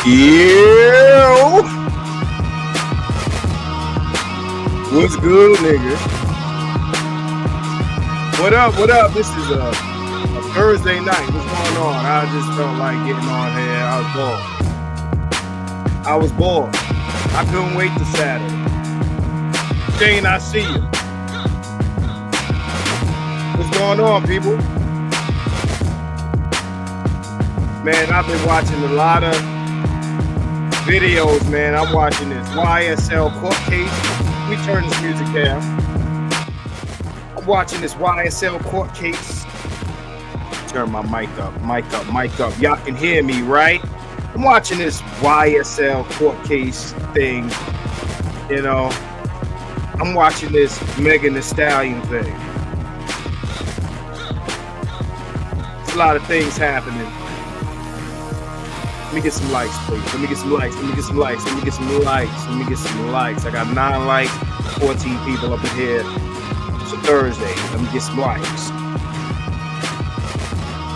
Yo, what's good, nigga? What up? What up? This is a Thursday night. What's going on? I just felt like getting on here. I was bored. I couldn't wait till Saturday. Shane, I see you. What's going on, people? Man, I've been watching a lot of videos, man. I'm watching this YSL court case. We turn this music down. I'm watching this YSL court case. Turn my mic up. Y'all can hear me, right? I'm watching this YSL court case thing. You know, I'm watching this Meg The Stallion thing. There's a lot of things happening. Let me get some likes, please. Let me get some likes. I got 9 likes, 14 people up in here. It's a Thursday. Let me get some likes.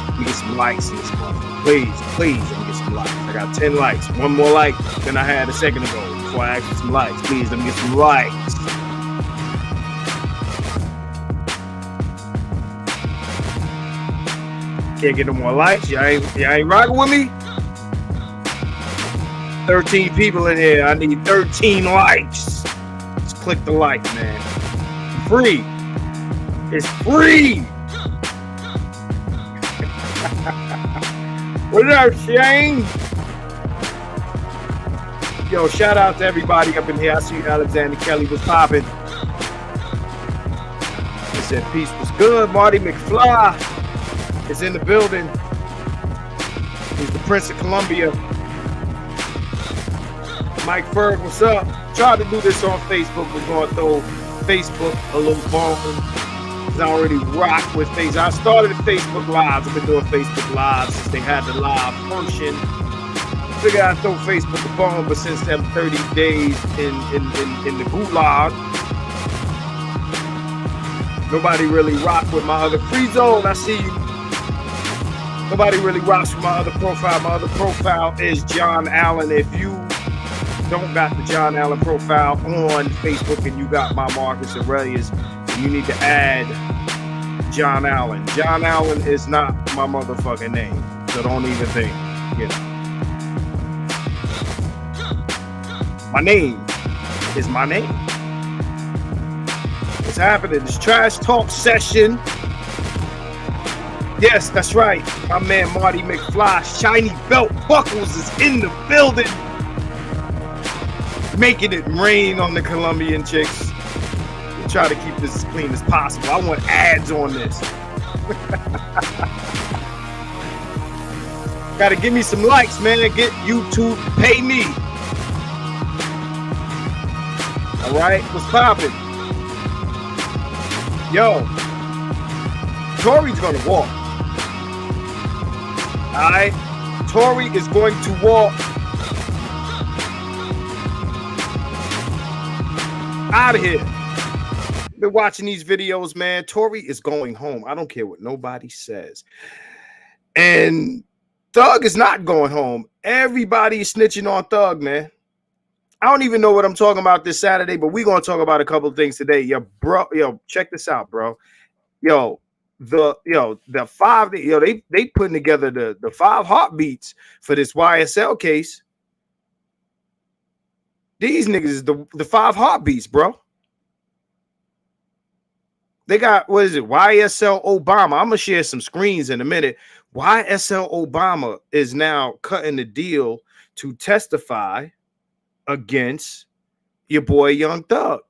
Let me get some likes in this month. Please, let me get some likes. I got 10 likes. One more like than I had a second ago before I asked for some likes. Please, let me get some likes. Can't get no more likes. Y'all ain't rocking with me? 13 people in here. I need 13 likes. Just click the like, man. Free. It's free. What up, Shane? Yo, shout out to everybody up in here. I see Alexander Kelly was popping. He said peace was good. Marty McFly is in the building. He's the Prince of Columbia. Mike Ferg, what's up? Tried to do this on Facebook. We're going to throw Facebook a little bone. I already rock with Facebook. I started Facebook Lives. I've been doing Facebook Lives since they had the live function. Figured I'd throw Facebook a bone, but since them 30 days in the gulag, nobody really rocked with my other free zone. I see you. Nobody really rocks with my other profile. My other profile is John Allen. If you don't got the John Allen profile on Facebook and you got my Marcus Aurelius, and you need to add John Allen. John Allen is not my motherfucking name, so don't even think, you know. My name is my name. What's happening? This trash talk session. Yes, that's right. My man Marty McFly, Shiny Belt Buckles is in the building. Making it rain on the Colombian chicks. We try to keep this as clean as possible. I want ads on this. Gotta give me some likes, man. Get YouTube to pay me. All right, what's poppin'? Yo, Tory's gonna walk. All right, Tory is going to walk out of here. Been watching these videos, man. Tory is going home. I don't care what nobody says. And Thug is not going home. Everybody is snitching on Thug, man. I don't even know what I'm talking about this Saturday, but we're gonna talk about a couple of things today. Yo, check this out, bro. The 5, they putting together the 5 heartbeats for this YSL case. These niggas is the 5 heartbeats, bro. They got, what is it? YSL Obama. I'm gonna share some screens in a minute. YSL Obama is now cutting the deal to testify against your boy Young Thug.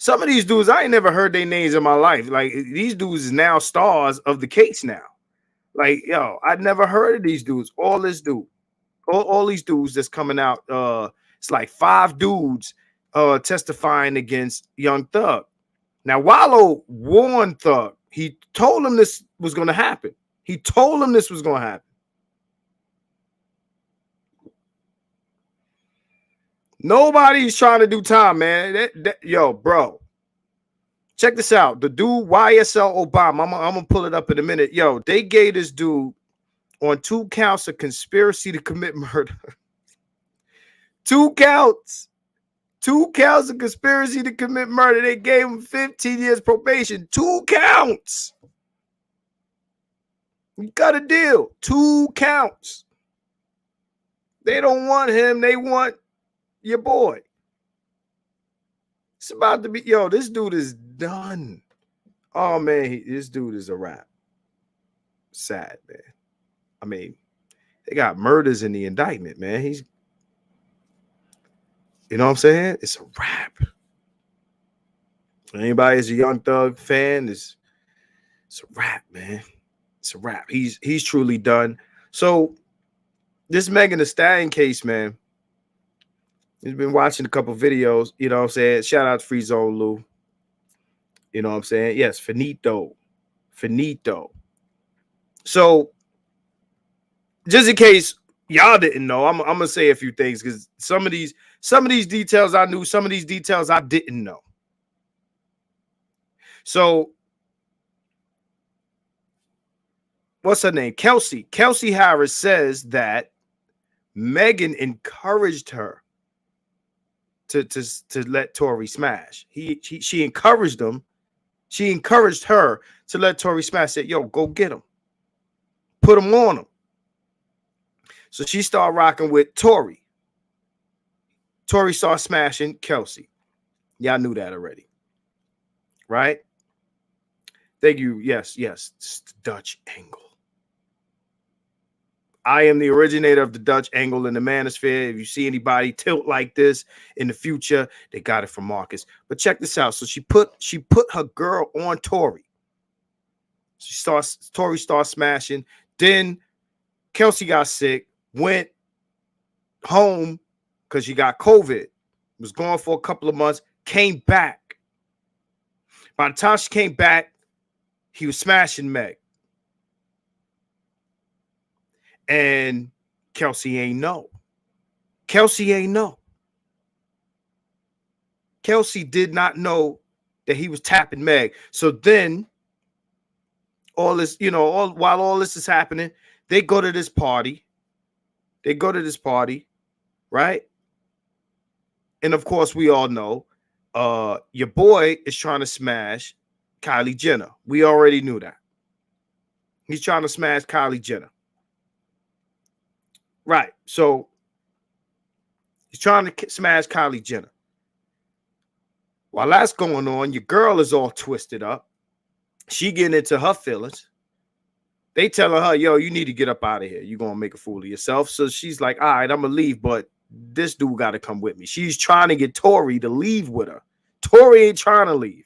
Some of these dudes, I ain't never heard their names in my life. Like, these dudes is now stars of the case now. Like, yo, I'd never heard of these dudes. All these dudes that's coming out. It's like 5 dudes testifying against Young Thug. Now, Wallow warned Thug. He told him this was going to happen. He told him this was going to happen. Nobody's trying to do time, man. Yo, bro. Check this out. The dude YSL Obama, I'm going to pull it up in a minute. Yo, they gave this dude on 2 counts of conspiracy to commit murder. 2 counts. 2 counts of conspiracy to commit murder. They gave him 15 years probation. 2 counts. You got a deal. 2 counts. They don't want him. They want your boy. It's about to be, yo, this dude is done. Oh, man, this dude is a wrap. Sad, man. I mean, they got murders in the indictment, man. He's, you know what I'm saying? It's a wrap. Anybody is a Young Thug fan, it's a wrap, man. It's a wrap. He's truly done. So this Meg The Stallion case, man. He's been watching a couple videos, you know what I'm saying? Shout out to Free Zone Lou. You know what I'm saying? Yes, finito. Finito. So just in case y'all didn't know, I'm gonna say a few things because some of these details I knew, some of these details I didn't know. So what's her name? Kelsey Harris says that Megan encouraged her to let Tory smash. She encouraged him. She encouraged her to let Tory smash. Said, yo, go get him. Put him on him. So she started rocking with Tory. Tory started smashing Kelsey. Y'all knew that already. Right? Thank you. Yes. It's the Dutch angle. I am the originator of the Dutch angle in the manosphere. If you see anybody tilt like this in the future, they got it from Marcus. But check this out. So she put her girl on Tory. Tory starts smashing. Then Kelsey got sick, went home because she got COVID. Was gone for a couple of months, came back. By the time she came back, he was smashing Meg. And Kelsey ain't know. Kelsey did not know that he was tapping Meg. So then all this, while all this is happening, they go to this party. Right? And of course, we all know your boy is trying to smash Kylie Jenner. We already knew that. He's trying to smash Kylie Jenner. Right. So he's trying to smash Kylie Jenner. While that's going on, your girl is all twisted up. She getting into her feelings. They telling her, yo, you need to get up out of here. You're going to make a fool of yourself. So she's like, all right, I'm going to leave, but this dude got to come with me. She's trying to get Tory to leave with her. Tory ain't trying to leave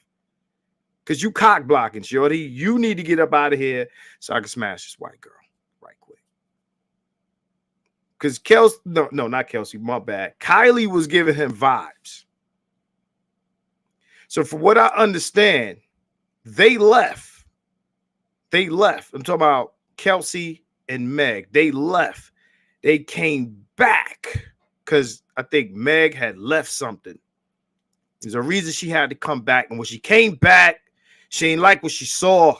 because you cock blocking, shorty. You need to get up out of here so I can smash this white girl right quick. Because not Kelsey, my bad. Kylie was giving him vibes. So from what I understand, they left. I'm talking about Kelsey and Meg. They left. They came back because I think Meg had left something. There's a reason she had to come back. And when she came back, she ain't like what she saw.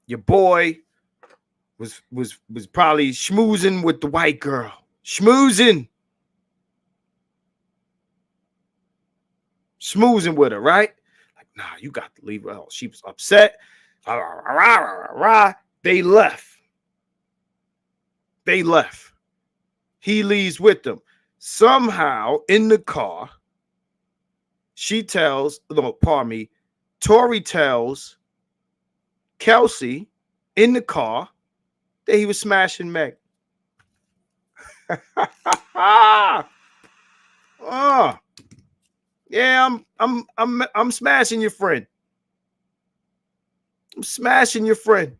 Your boy was probably schmoozing with the white girl. Schmoozing with her, right? Like, nah, you got to leave her. Oh, she was upset. They left. He leaves with them. Somehow in the car, Tory tells Kelsey in the car that he was smashing Meg. Oh, yeah, I'm smashing your friend. I'm smashing your friend.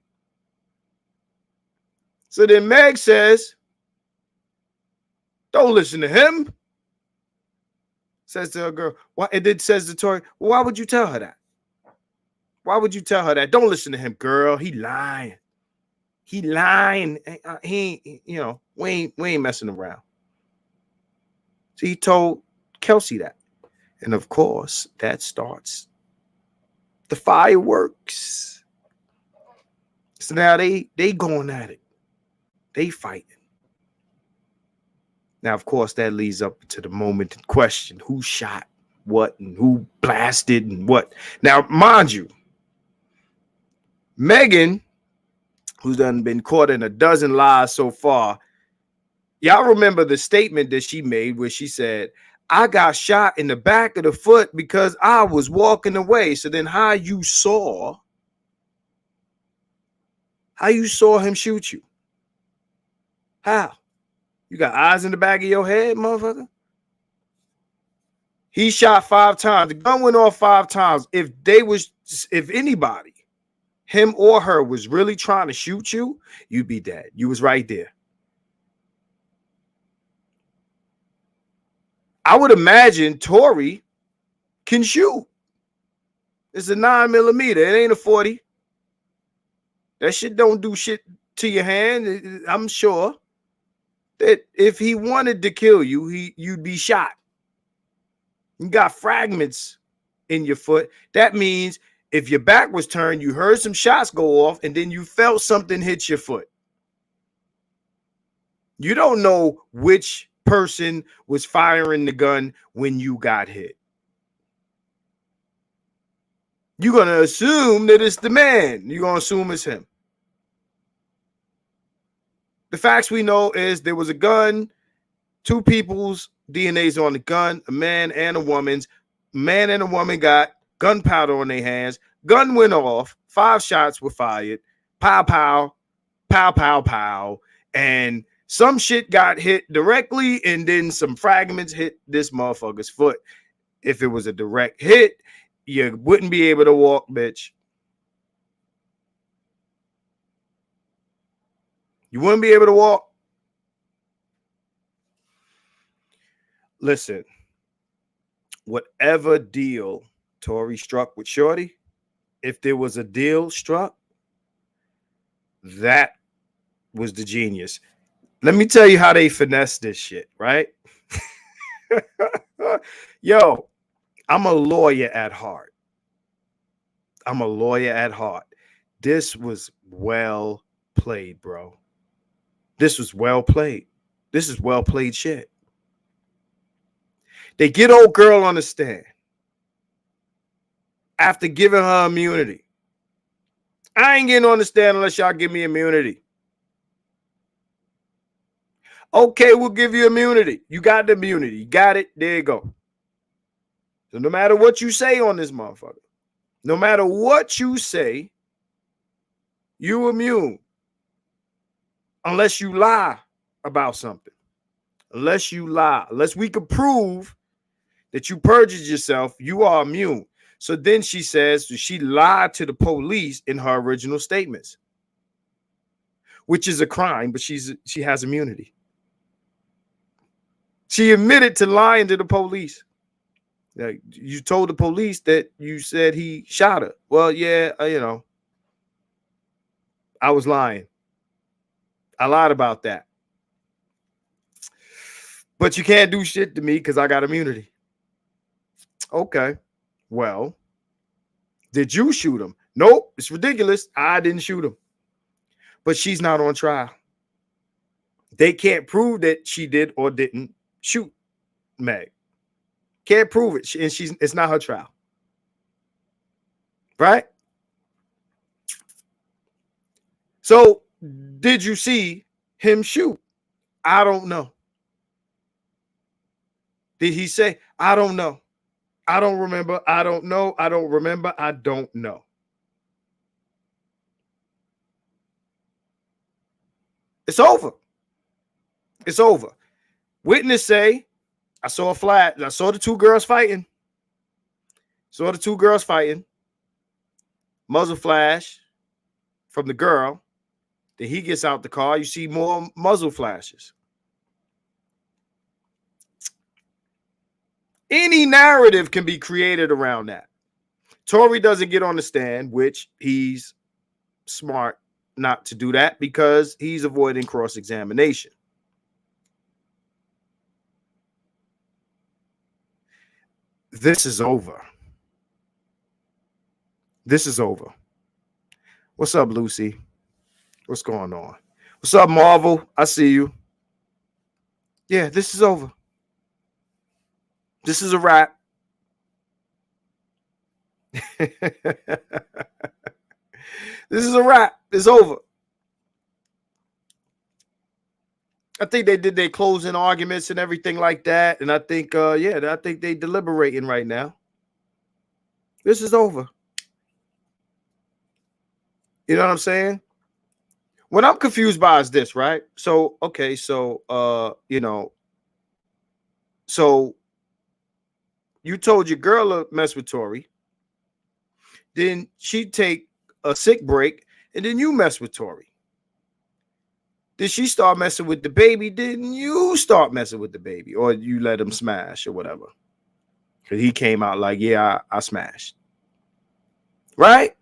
So then Meg says, don't listen to him. Says to her girl. Why? And then says to Tory, well, why would you tell her that? Why would you tell her that? Don't listen to him, girl. He lying. He lying. He ain't, you know, we ain't messing around. So he told Kelsey that. And of course, that starts the fireworks. So now they going at it. They fighting. Now, of course, that leads up to the moment in question. Who shot what and who blasted and what? Now, mind you, Megan, who's done been caught in a dozen lies so far, y'all remember the statement that she made where she said, I got shot in the back of the foot because I was walking away. So then how you saw him shoot you? How? You got eyes in the back of your head, motherfucker? He shot 5 times. The gun went off 5 times. If anybody, him or her, was really trying to shoot you, you'd be dead. You was right there. I would imagine Tory can shoot. It's a 9mm. It ain't a 40. That shit don't do shit to your hand. I'm sure that if he wanted to kill you, you'd be shot. You got fragments in your foot. That means if your back was turned, you heard some shots go off, and then you felt something hit your foot. You don't know which person was firing the gun when you got hit. You're going to assume that it's the man. You're going to assume it's him. The facts we know is there was a gun, 2 people's DNA's on the gun, a man and a woman's. Man and a woman got gunpowder on their hands. Gun went off. 5 shots were fired. Pow, pow, pow, pow, pow. And some shit got hit directly, and then some fragments hit this motherfucker's foot. If it was a direct hit, you wouldn't be able to walk, bitch. You wouldn't be able to walk. Listen, whatever deal Tory struck with Shorty, if there was a deal struck, that was the genius. Let me tell you how they finesse this shit, right? Yo, I'm a lawyer at heart. This was well played, bro. This was well played. This is well played shit. They get old girl on the stand after giving her immunity. I ain't getting on the stand unless y'all give me immunity. Okay, we'll give you immunity. You got the immunity. You got it. There you go. So no matter what you say on this motherfucker, no matter what you say, you immune. Unless you lie about something. Unless we could prove that you perjured yourself, you are immune. So then she says she lied to the police in her original statements, which is a crime, but she has immunity. She admitted to lying to the police. Like, you told the police that you said he shot her. Well, yeah, I was lying. I lied about that. But you can't do shit to me because I got immunity. Okay. Well, did you shoot him? Nope. It's ridiculous. I didn't shoot him. But she's not on trial. They can't prove that she did or didn't shoot Meg. Can't prove it. And it's not her trial. Right? So, did you see him shoot? I don't know. Did he say, I don't know? I don't remember. I don't know. I don't remember. I don't know. It's over. It's over. Witness say, I saw a flash. I saw the two girls fighting. Muzzle flash from the girl. Then he gets out the car. You see more muzzle flashes. Any narrative can be created around that. Tory doesn't get on the stand, which he's smart not to do that because he's avoiding cross-examination. This is over. This is over. What's up, Lucy? What's going on? What's up, Marvel? I see you. Yeah, this is over. This is a wrap. This is a wrap. It's over. I think they did their closing arguments and everything like that. And I think, I think they deliberating right now. This is over. You know what I'm saying? What I'm confused by is this, right? So, okay, so, so you told your girl to mess with Tory. Then she take a sick break, and then you mess with Tory. Did she start messing with the baby? Didn't you start messing with the baby? Or you let him smash or whatever? Because he came out like, yeah, I smashed. Right?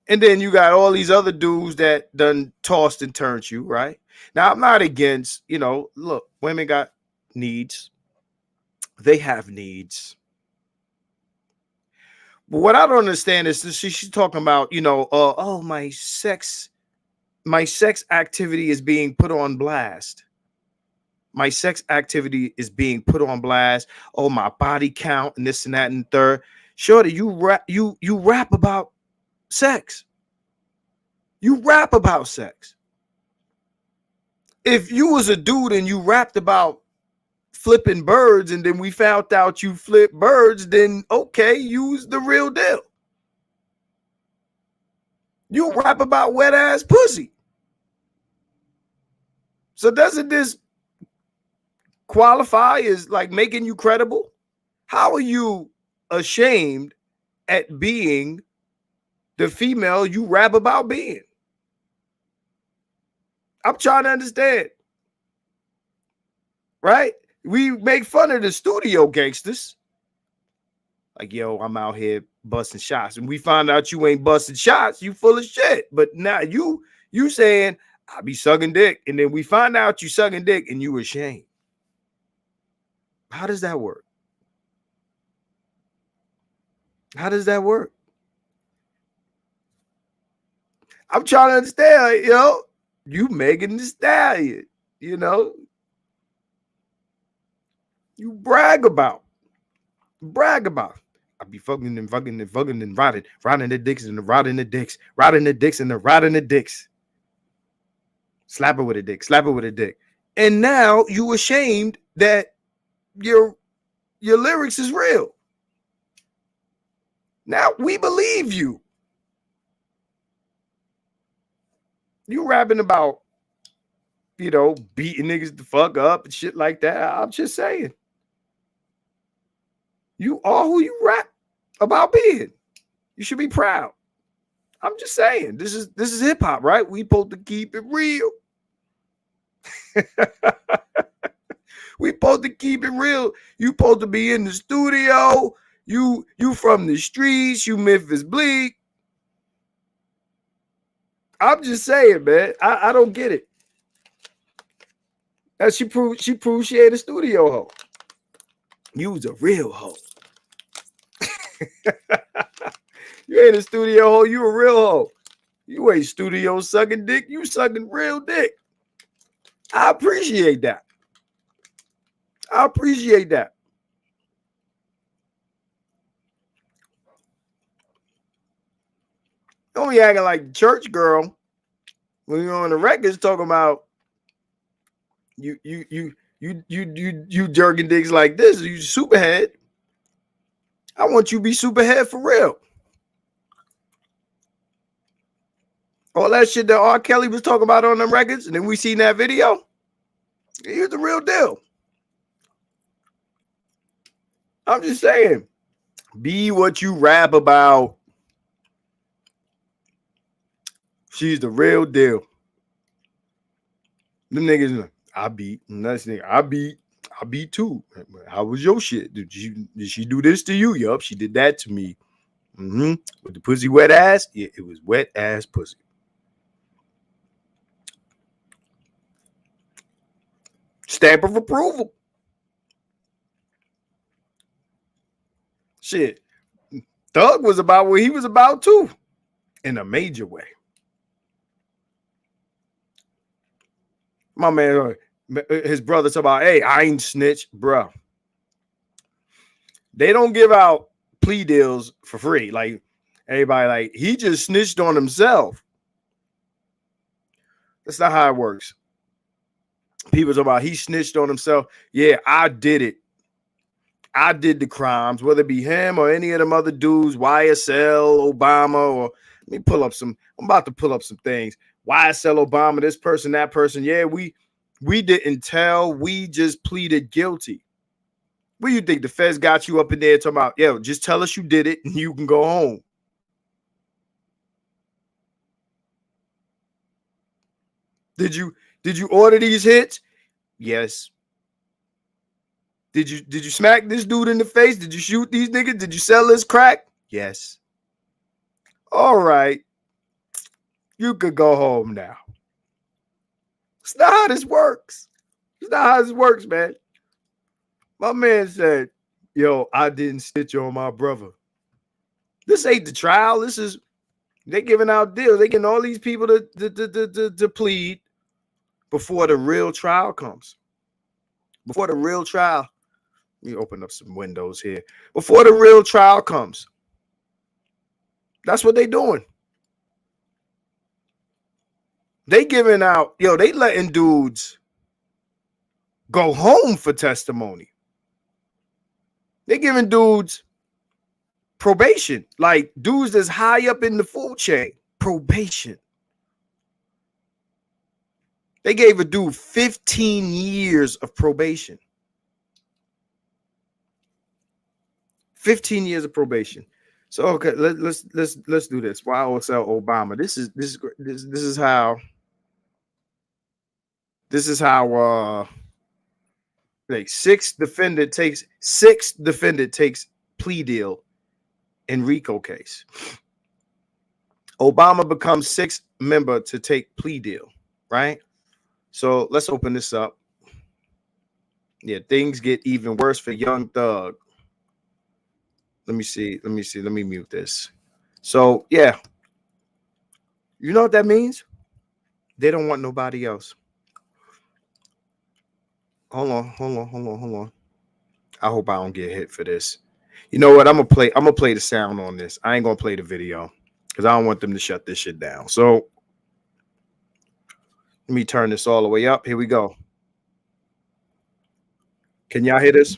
And then you got all these other dudes that done tossed and turned you, right? Now, I'm not against, look, women got needs. They have needs. But what I don't understand is she's talking about, oh, my sex activity is being put on blast. My sex activity is being put on blast. Oh, my body count and this and that and third. Shorty, you rap about sex. You rap about sex. If you was a dude and you rapped about flipping birds and then we found out you flip birds, then okay, use the real deal. You rap about wet ass pussy. So doesn't this qualify as like making you credible? How are you ashamed at being the female you rap about being? I'm trying to understand. Right? We make fun of the studio gangsters. Like, yo, I'm out here busting shots. And we find out you ain't busting shots, you full of shit. But now you saying, I be sucking dick. And then we find out you sucking dick and you ashamed. How does that work? How does that work? I'm trying to understand, you Megan The Stallion, you brag about. I be fucking and riding the dicks and riding the dicks and riding the dicks. Slap her with a dick. And now you ashamed that your lyrics is real. Now we believe you. You rapping about, beating niggas the fuck up and shit like that. I'm just saying. You are who you rap about being. You should be proud. I'm just saying. This is hip hop, right? We supposed to keep it real. We supposed to keep it real. You supposed to be in the studio. You from the streets. You Memphis Bleak. I'm just saying, man. I don't get it. And she proved she ain't a studio hoe. You was a real hoe. You ain't a studio hoe. You a real hoe. You ain't studio sucking dick. You sucking real dick. I appreciate that. Don't be acting like church girl when you're on the records talking about you jerking dicks like this. You superhead. I want you to be superhead for real. All that shit that R. Kelly was talking about on them records, and then we seen that video. He was the real deal. I'm just saying, be what you rap about. She's the real deal. Them niggas, I beat. Next nigga, I beat too. How was your shit? Did she do this to you? Yup, she did that to me. With the pussy wet ass? Yeah, it was wet ass pussy. Stamp of approval. Shit. Thug was about what he was about too. In a major way. My man, his brother talk about, hey, I ain't snitch, bro. They don't give out plea deals for free. Like everybody, like he just snitched on himself. That's not how it works. People talk about he snitched on himself. Yeah, I did it. I did the crimes, whether it be him or any of them other dudes, YSL, Obama, or let me pull up some. I'm about to pull up some things. YSL, Obama, this person, that person. Yeah, we didn't tell. We just pleaded guilty. What do you think? The feds got you up in there talking about, yo, just tell us you did it and you can go home. Did you order these hits? Yes. Did you smack this dude in the face? Did you shoot these niggas? Did you sell this crack? Yes. All right. You could go home now. It's not how this works. It's not how this works, man. My man said, yo, I didn't snitch on my brother. This ain't the trial. This is, they giving out deals. They getting all these people to plead before the real trial comes. Before the real trial. Let me open up some windows here. Before the real trial comes. That's what they doing. They giving out, yo, they letting dudes go home for testimony. They giving dudes probation. Like dudes that's high up in the food chain. Probation. They gave a dude 15 years of probation. 15 years of probation. So okay, let's do this. YSL Obama. This is how like sixth defendant takes plea deal in RICO case. Obama becomes sixth member to take plea deal, right? So let's open this up. Yeah, things get even worse for young Thug. Let me see. Let me mute this. So yeah, you know what that means? They don't want nobody else. Hold on. I hope I don't get hit for this. You know what? I'm gonna play the sound on this. I ain't gonna play the video because I don't want them to shut this shit down. So let me turn this all the way up. Here we go. Can y'all hear this?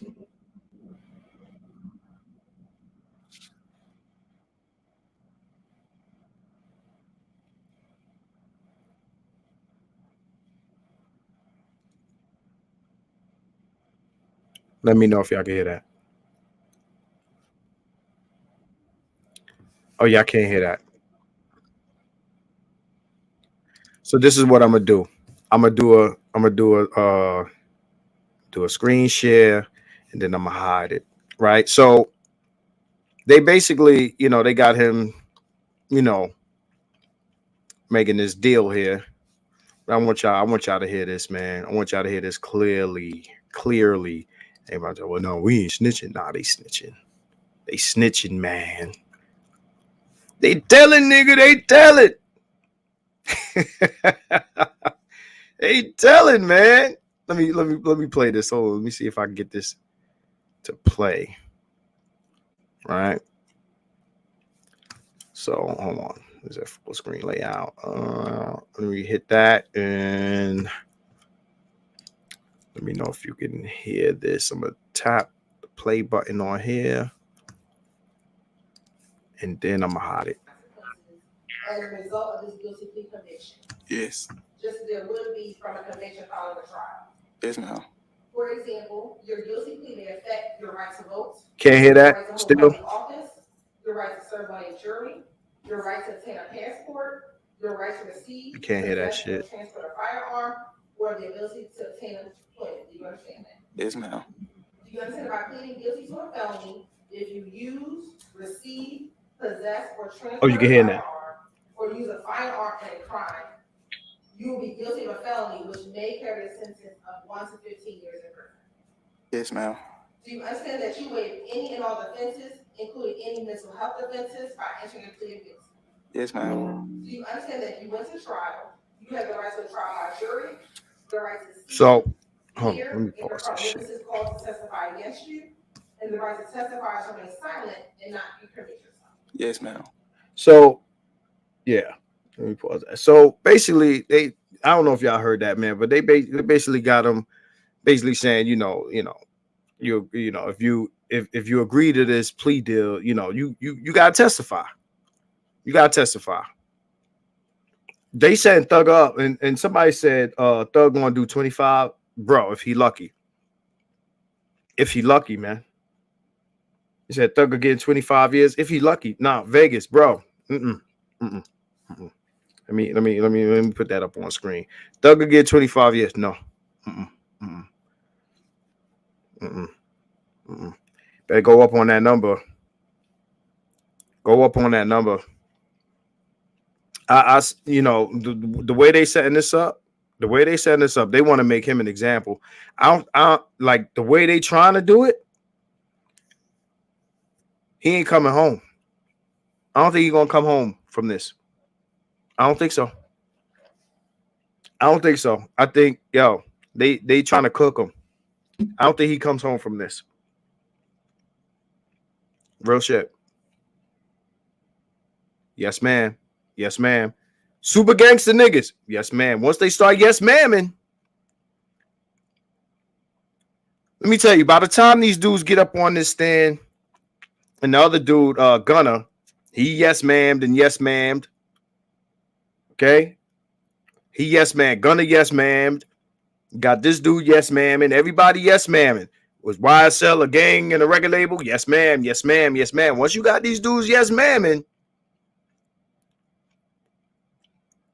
Let me know if y'all can hear that. Oh, y'all can't hear that. So this is what I'm gonna do. I'm gonna do a screen share, and then I'm gonna hide it. Right. So they basically, they got him, making this deal here. I want y'all to hear this, man. I want y'all to hear this clearly. Everybody say, well, no, we ain't snitching. Nah, they snitching. They snitching, man. They telling, nigga, they telling. They telling, man. Let me play this. Hold on. Let me see if I can get this to play. Right. So hold on. Is that full screen layout? Let me hit that and let me know if you can hear this. I'm gonna tap the play button on here, and then I'm gonna hide it. As a result of this guilty plea conviction. Yes. Just there will be from a conviction following the trial. Yes, ma'am. For example, your guilty plea may affect your right to vote. Can't hear Your that right to hold still. public office. Your right to serve on a jury. Your right to obtain a passport. Your right to receive, You can't hear that possess, or shit. transport a firearm, or the ability to obtain employment. Do you understand that? Yes, ma'am. Do you understand by pleading guilty to a felony, if you use, receive, possess, or Oh, you transport can a hear now. firearm, or use a firearm in a crime, you will be guilty of a felony which may carry a sentence of 1 to 15 years in prison. Yes, ma'am. Do you understand that you waive any and all offenses, including any mental health offenses, by entering a plea of guilty? Yes, ma'am. Do you understand that if you went to trial, you have the right to a trial by jury, the right to see, So, hold on, hear, let me and pause confront this shit. witnesses called to testify against you, and the right to testify to remain silent and not incriminate yourself. Yes, ma'am. So, yeah, let me pause that. So basically, I don't know if y'all heard that, man, but they basically got them basically saying, you know, if you agree to this plea deal, you gotta testify. You gotta testify. They said Thug up, and somebody said Thug gonna do 25, bro. If he lucky, man. He said Thug again 25 years if he lucky. Nah, Vegas, bro. Mm-mm. Mm-mm. Mm-mm. Let me put that up on screen. Thug will get 25 years. No. Mm-mm. Mm-mm. Mm-mm. Mm-mm. Better go up on that number. Go up on that number. The way they setting this up, they want to make him an example. I don't like the way they trying to do it. He ain't coming home. I don't think he's gonna come home from this. I don't think so. I think they trying to cook him. I don't think he comes home from this. Real shit. Yes, ma'am. Yes, ma'am. Super gangster niggas. Yes, ma'am. Once they start yes, ma'aming, let me tell you, by the time these dudes get up on this stand, and the other dude, Gunner, he yes, ma'amed and yes, ma'amed. Okay? He yes, man. Gunner yes, ma'amed. Got this dude yes, ma'am, and everybody yes, ma'am. Was YSL a gang and a record label? Yes, ma'am. Yes, ma'am. Yes, ma'am. Once you got these dudes yes, ma'am,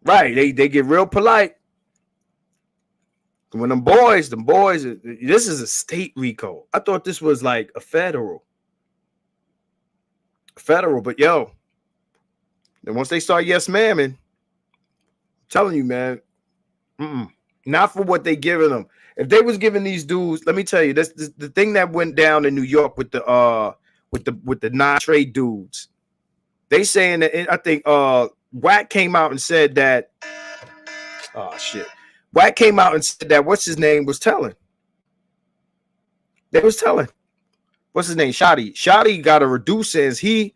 right? They get real polite. When them boys, this is a state RICO. I thought this was like a federal, but yo, then once they start yes, ma'am, I'm telling you, man, not for what they giving them. If they was giving these dudes, let me tell you, this the thing that went down in New York with the non-trade dudes. They saying that I think Wack came out and said that. Oh shit. Wack came out and said that what's his name was telling. They was telling. What's his name? Shotty. Shotty got a reduced sentence. He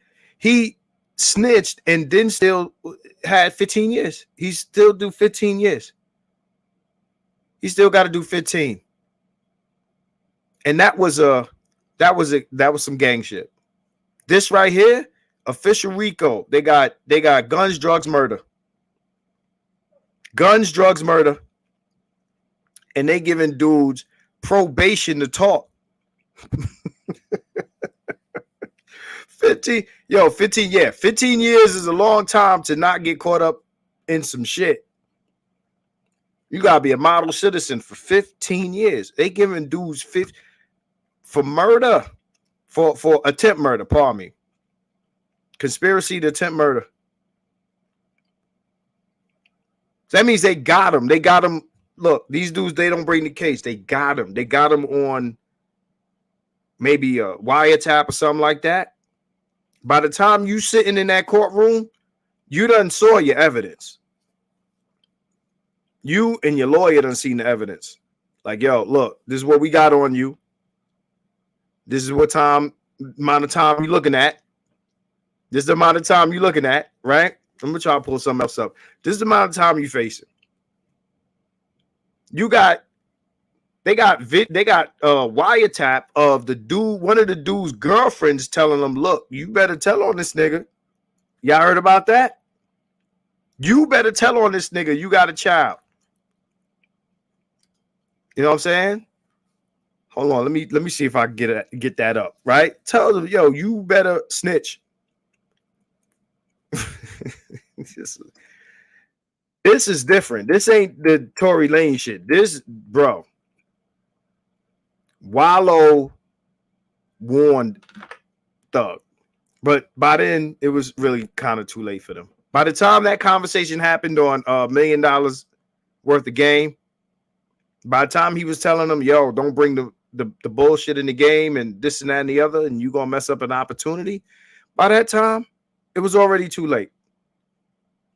snitched and then still had 15 years. He still do 15 years. He still got to do 15. And that was some gang shit. This right here, official RICO. They got guns, drugs, murder. Guns, drugs, murder. And they giving dudes probation to talk. 15 years is a long time to not get caught up in some shit. You gotta be a model citizen for 15 years. They giving dudes for murder, for attempt murder, pardon me. Conspiracy to attempt murder. So that means they got him. They got him. Look, these dudes, they don't bring the case. They got him. They got him on maybe a wiretap or something like that. By the time you sitting in that courtroom, you done saw your evidence. You and your lawyer done seen the evidence. Like, yo, look, this is what we got on you. This is what amount of time you looking at. This is the amount of time you looking at, right? I'm gonna try to pull something else up. This is the amount of time you facing. They got wiretap of the dude, one of the dude's girlfriends telling them, look, you better tell on this nigga. Y'all heard about that? You better tell on this nigga you got a child. You know what I'm saying? Hold on, let me see if I can get that up. Right? Tell them, yo, you better snitch. This is different. This ain't the Tory Lanez shit. This, bro. Wallow warned Thug, but by then it was really kind of too late for them. By the time that conversation happened on $1 million worth of game, by the time he was telling them, yo, don't bring the bullshit in the game and this and that and the other, and you gonna mess up an opportunity, by that time, it was already too late.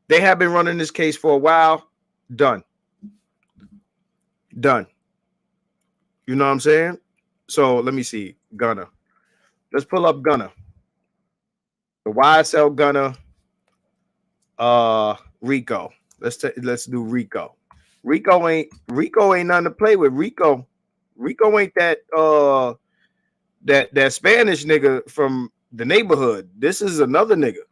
They have been running this case for a while. Done. Done. You know what I'm saying? So let me see. Gunna. Let's pull up Gunna. The YSL Gunna RICO. Let's do RICO. Rico ain't nothing to play with. Rico ain't that that Spanish nigga from the neighborhood. This is another nigga.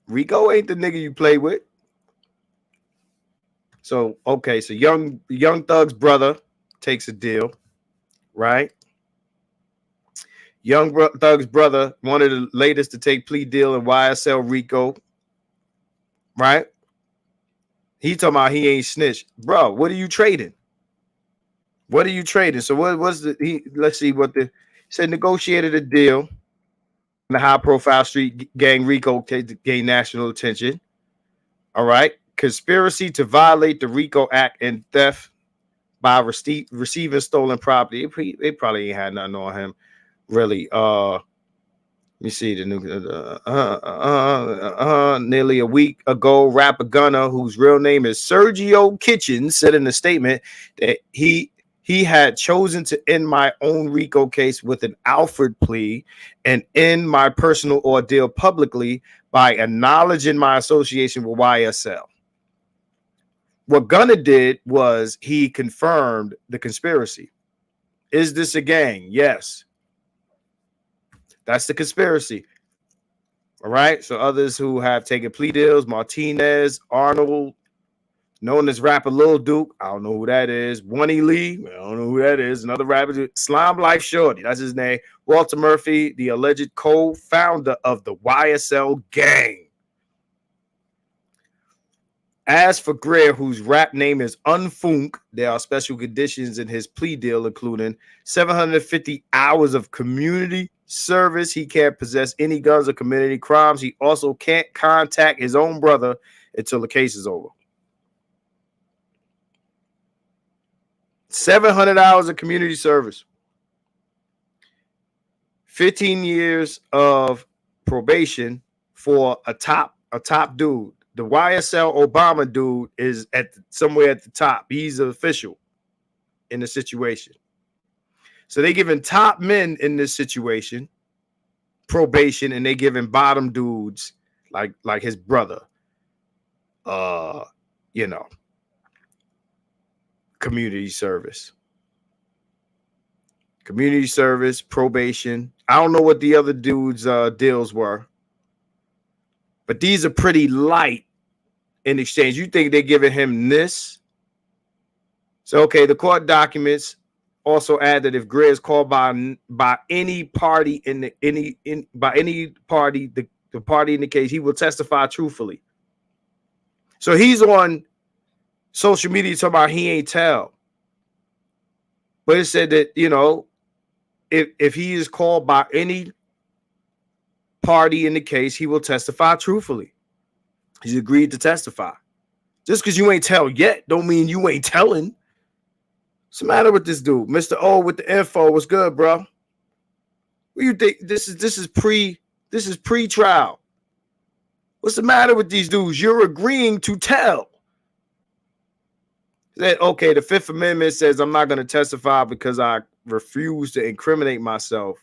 Rico ain't the nigga you play with. So okay, so young Thug's brother takes a deal, right? Thug's brother, one of the latest to take plea deal in YSL RICO, right? He talking about he ain't snitched. Bro, what are you trading? What are you trading? So what was let's see what he said, negotiated a deal in the high profile street gang RICO to gain national attention. All right. Conspiracy to violate the RICO Act and theft by receiving stolen property. They probably ain't had nothing on him, really. Let me see the new. Nearly a week ago, rapper Gunna, whose real name is Sergio Kitchens, said in a statement that he had chosen to end my own RICO case with an Alfred plea and end my personal ordeal publicly by acknowledging my association with YSL. What Gunna did was he confirmed the conspiracy. Is this a gang? Yes. That's the conspiracy. All right. So others who have taken plea deals, Martinez, Arnold, known as rapper Lil Duke. I don't know who that is. Wonnie Lee. I don't know who that is. Another rapper. Slime Life Shorty. That's his name. Walter Murphy, the alleged co-founder of the YSL gang. As for Greer, whose rap name is Unfunk, there are special conditions in his plea deal, including 750 hours of community service. He can't possess any guns or commit any crimes. He also can't contact his own brother until the case is over. 700 hours of community service. 15 years of probation for a top dude. The YSL Obama dude is somewhere at the top. He's an official in the situation. So they giving top men in this situation probation, and they giving bottom dudes like his brother, community service. Community service, probation. I don't know what the other dudes' deals were. But these are pretty light in exchange. You think they're giving him this? So, okay, the court documents also add that if Greer is called by any party the party in the case, he will testify truthfully. So he's on social media talking about he ain't tell. But it said that, if he is called by any party in the case, he will testify truthfully. He's agreed to testify. Just because you ain't tell yet don't mean you ain't telling. What's the matter with this dude? Mr. O with the info. What's good, bro? What do you think? This is pre-trial. What's the matter with these dudes? You're agreeing to tell. That okay, the Fifth Amendment says I'm not going to testify because I refuse to incriminate myself.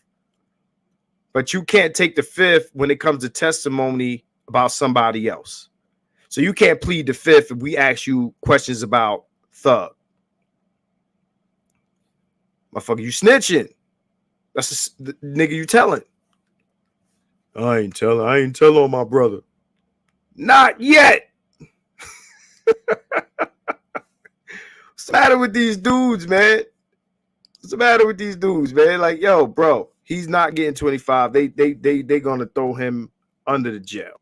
But you can't take the Fifth when it comes to testimony about somebody else. So you can't plead the Fifth if we ask you questions about Thug. Motherfucker, you snitching. That's the nigga you telling. I ain't telling on my brother. Not yet. What's the matter with these dudes, man? What's the matter with these dudes, man? Like, yo, bro, he's not getting 25. They gonna throw him under the jail.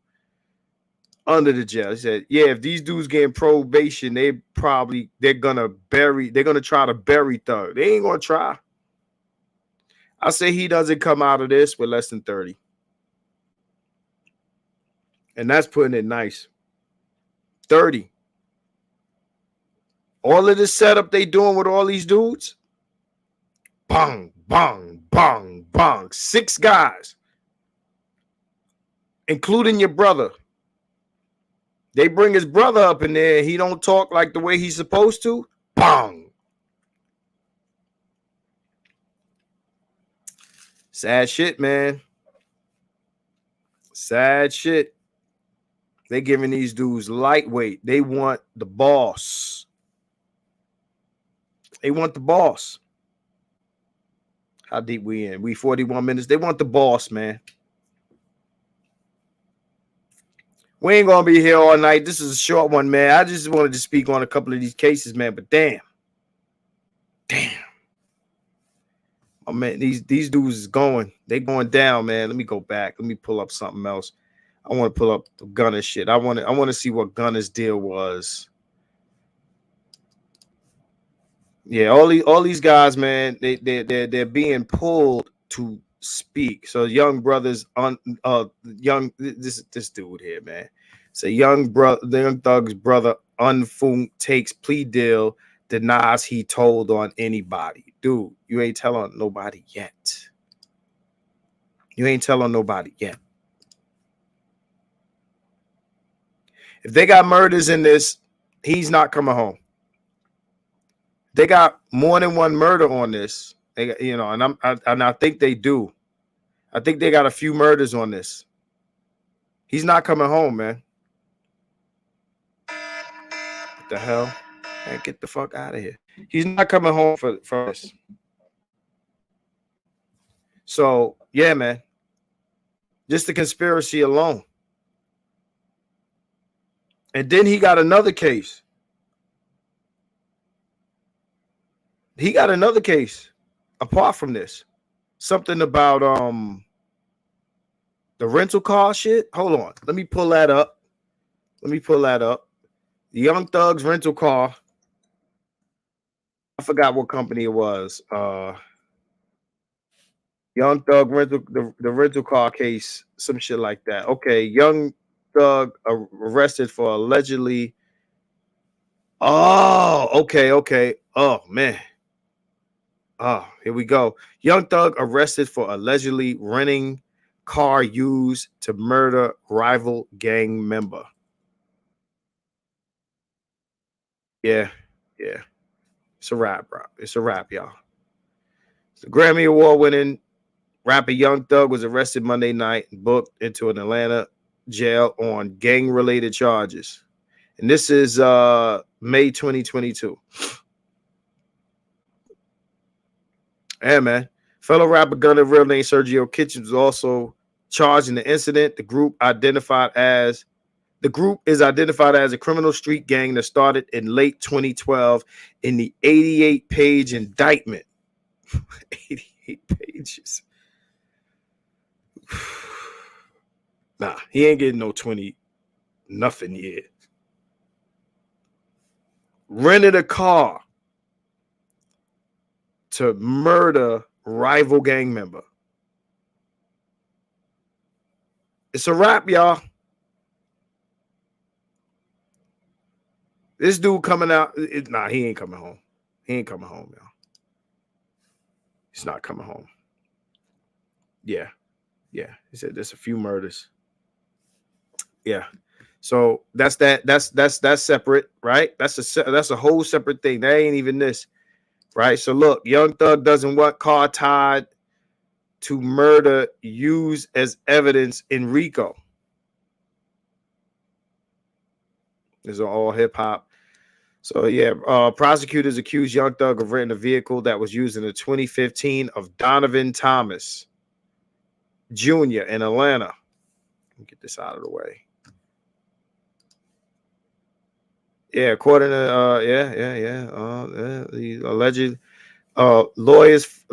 Under the jail. He said, yeah, if these dudes getting probation, they're gonna try to bury Thug. They ain't gonna try. I say he doesn't come out of this with less than 30. And that's putting it nice. 30. All of this setup they doing with all these dudes. Bang, bang, bang, bang. 6 guys. Including your brother. They bring his brother up in there. He don't talk like the way he's supposed to. Bang. Sad shit, man. Sad shit. They giving these dudes lightweight. They want the boss. They want the boss. How deep we in? We 41 minutes. They want the boss, man. We ain't gonna be here all night. This is a short one, man. I just wanted to speak on a couple of these cases, man. But damn. Oh man, these dudes is going. They going down, man. Let me go back. Let me pull up something else. I want to pull up the Gunner shit. I want to see what Gunner's deal was. Yeah, all these guys, man, they're being pulled to speak. So young brothers this dude here, man. So the young thug's brother Unfunk takes plea deal, denies he told on anybody. Dude, you ain't telling nobody yet. You ain't telling nobody yet. If they got murders in this, he's not coming home. They got more than one murder on this. They got, and I think they do. I think they got a few murders on this. He's not coming home, man. What the hell? Man, get the fuck out of here. He's not coming home for this. So, yeah, man. Just the conspiracy alone. And then he got another case. He got another case apart from this. Something about the rental car shit. Hold on. Let me pull that up. The Young Thug's rental car. I forgot what company it was. Young Thug rental the rental car case, some shit like that. Okay, Young Thug arrested for allegedly. Oh, okay. Oh man. Oh, here we go. Young Thug arrested for allegedly renting car used to murder rival gang member. Yeah. It's a wrap, bro. It's a wrap, y'all. The Grammy Award winning rapper Young Thug was arrested Monday night and booked into an Atlanta jail on gang-related charges. And this is May 2022. Yeah, man. Fellow rapper Gunner, real name Sergio Kitchens, was also charged in the incident. The group is identified as a criminal street gang that started in late 2012 in the 88-page indictment. 88 pages. Nah, he ain't getting no 20 nothing yet. Rented a car to murder rival gang member. It's a wrap, y'all. This dude coming out. He ain't coming home. He ain't coming home, y'all. He's not coming home. Yeah. He said there's a few murders. Yeah. So that's that. That's separate, right? That's a whole separate thing. That ain't even this, right? So look, Young Thug doesn't want car tied to murder used as evidence in RICO. This is all hip hop. So yeah, prosecutors accused Young Thug of renting a vehicle that was used in the 2015 of Donovan Thomas Jr. in Atlanta. Let me get this out of the way. Yeah, according to the alleged lawyers,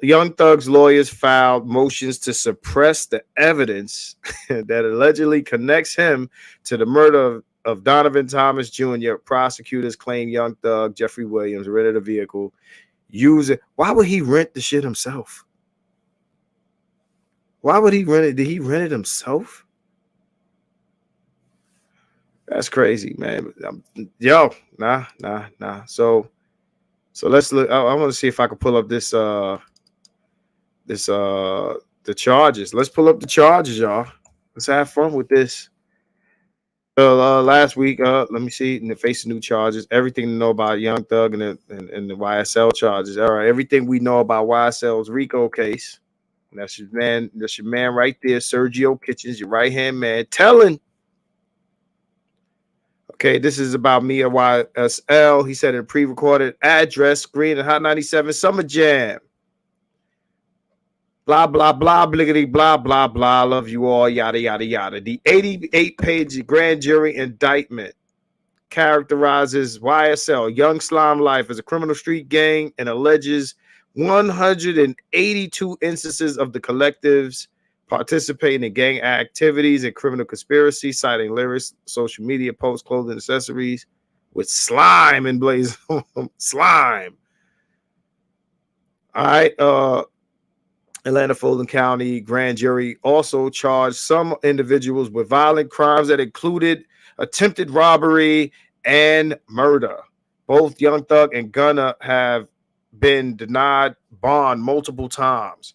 Young Thug's lawyers filed motions to suppress the evidence that allegedly connects him to the murder of Donovan Thomas Jr. Prosecutors claim Young Thug Jeffrey Williams rented a vehicle. Use it. Why would he rent the shit himself? Why would he rent it? Did he rent it himself? That's crazy, man. Yo, nah. So let's look. I want to see if I can pull up the charges. Let's pull up the charges, y'all. Let's have fun with this. Last week, let me see. In the face of new charges, everything to know about Young Thug and the YSL charges. All right, everything we know about YSL's RICO case. That's your man. That's your man right there, Sergio Kitchens, your right hand man, telling. Okay, this is about me at YSL. He said in a pre-recorded address, Green and Hot 97 Summer Jam. Blah, blah, blah, bliggity, blah, blah, blah. Love you all, yada, yada, yada. The 88-page grand jury indictment characterizes YSL, Young Slime Life, as a criminal street gang and alleges 182 instances of the collectives participating in gang activities and criminal conspiracy, citing lyrics, social media posts, clothing, accessories with slime emblazoned. Slime. All right. Atlanta Fulton County grand jury also charged some individuals with violent crimes that included attempted robbery and murder. Both Young Thug and Gunna have been denied bond multiple times.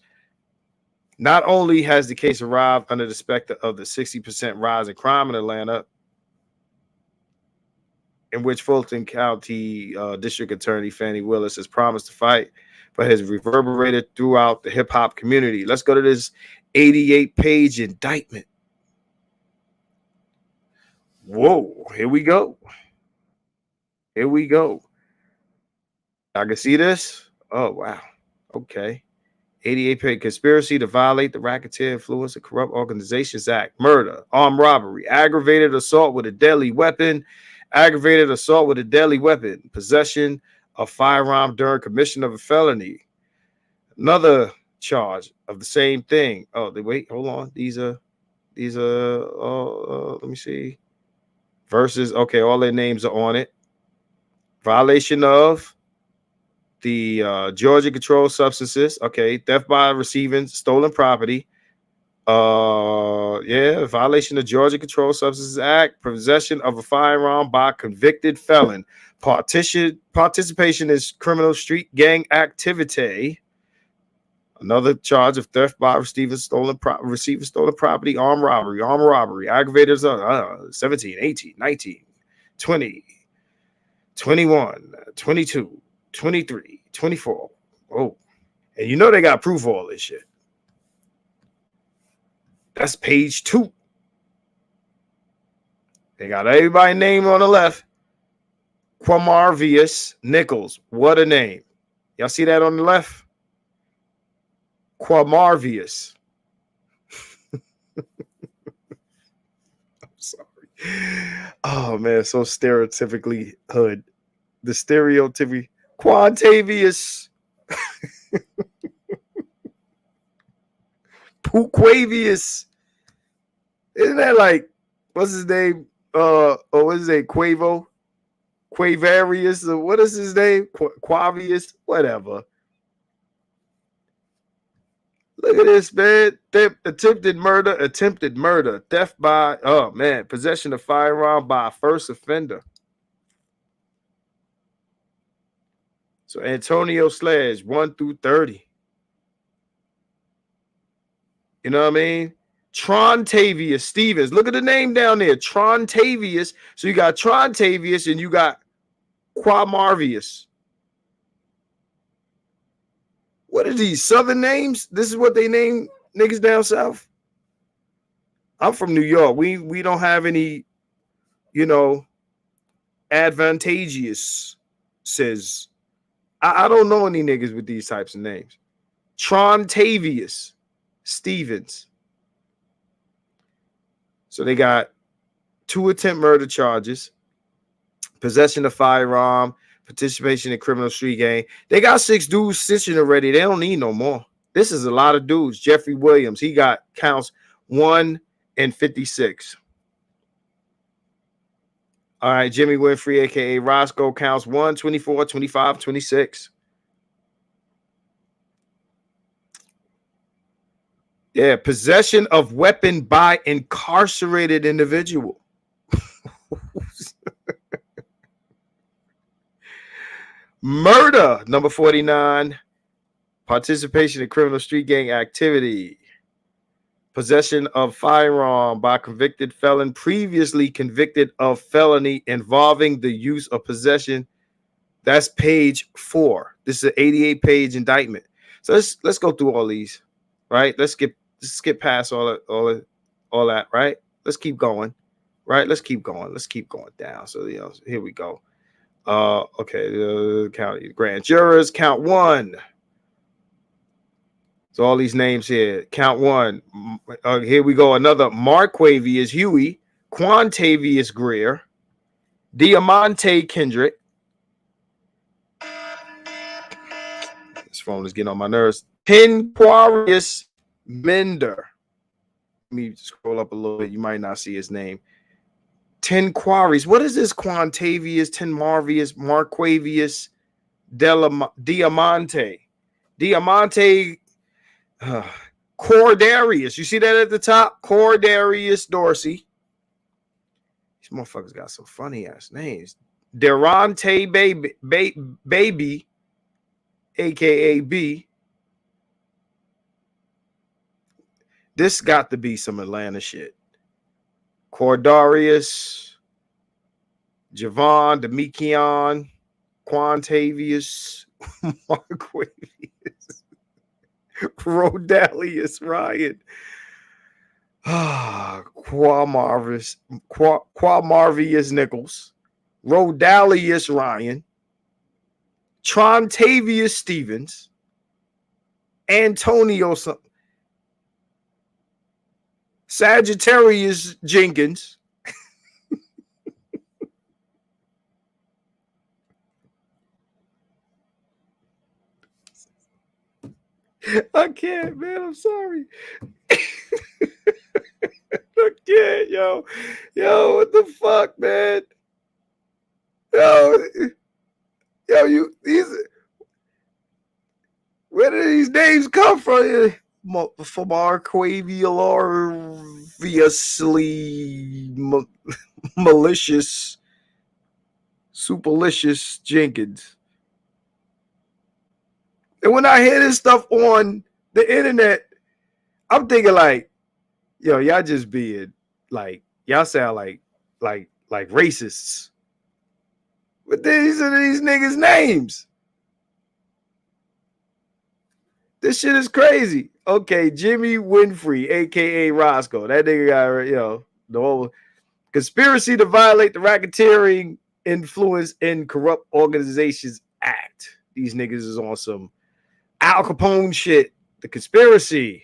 Not only has the case arrived under the specter of the 60% rise in crime in Atlanta, in which Fulton County District Attorney Fannie Willis has promised to fight, but has reverberated throughout the hip-hop community. Let's go to this 88-page indictment. Whoa, here we go. Here we go. I can see this. Oh, wow. Okay. 88-page conspiracy to violate the Racketeer Influence of Corrupt Organizations Act. Murder, armed robbery, aggravated assault with a deadly weapon, possession of firearm during commission of a felony. Another charge of the same thing. Oh, wait, hold on. These are let me see. Verses. Okay, all their names are on it. Violation of the Georgia Controlled Substances. Okay, theft by receiving stolen property. Violation of Georgia Controlled Substances Act, possession of a firearm by convicted felon, participation in criminal street gang activity. Another charge of theft by receiving stolen property, armed robbery, aggravated 17, 18, 19, 20, 21, 22, 23, 24. Oh, and you know they got proof of all this shit. That's page 2. They got everybody's name on the left. Quamarvius Nichols. What a name. Y'all see that on the left? Quamarvius. I'm sorry. Oh, man. So stereotypically hood. The stereotypically Quantavius. Puquavius. Isn't that like, what's his name? What's his name? Quavarius, or what is his name? Quavius, whatever. Look at this, man. Attempted murder, theft by, oh man, possession of firearm by a first offender. So Antonio Sledge, 1 through 30. You know what I mean? Trontavius Stevens. Look at the name down there. Trontavius. So you got Trontavius and you got Quamarvius. What are these Southern names? This is what they name niggas down south. I'm from New York. We don't have any, advantageous says. I don't know any niggas with these types of names. Trontavius Stevens. So they got 2 attempt murder charges. possession of firearm, participation in criminal street gang. They got 6 dudes sitting already. They don't need no more. This is a lot of dudes. Jeffrey Williams, he got counts 1 and 56. All right, Jimmy Winfrey, aka Roscoe, counts 1, 24, 25, 26. Yeah, possession of weapon by incarcerated individual. Murder, number 49. Participation in criminal street gang activity. Possession of firearm by convicted felon previously convicted of felony involving the use of possession. That's page 4. This is an 88-page indictment. So let's go through all these, right? Let's skip past all that, right? Let's keep going, right? Let's keep going down. So here we go. Okay, county grand jurors, count 1. So all these names here, count 1. Here we go. Another Marquavius Huey, Quantavius Greer, Diamante Kendrick. This phone is getting on my nerves. Tenquarius Mender. Let me scroll up a little bit. You might not see his name. Tenquarius. What is this? Quantavius, Tenmarvius, Marquavius, Diamante. Diamante. Cordarius, you see that at the top? Cordarius Dorsey. These motherfuckers got some funny ass names. Derante Baby, aka B. This got to be some Atlanta shit. Cordarius, Javon, Demikion, Quantavius, Marquavius. Rodalius Ryan, Quamarvius Nichols, Rodalius Ryan, Trontavius Stevens, Antonio Sagittarius Jenkins, I can't, man. I'm sorry. I can't, yo. Yo, what the fuck, man? Where did these names come from? From obviously malicious, superlicious Jenkins. And when I hear this stuff on the internet, I'm thinking like, yo, y'all just being like, y'all sound like racists. But these are these niggas' names. This shit is crazy. Okay, Jimmy Winfrey, aka Roscoe. That nigga got, the whole conspiracy to violate the Racketeering Influence in Corrupt Organizations Act. These niggas is on some Al Capone shit. The conspiracy.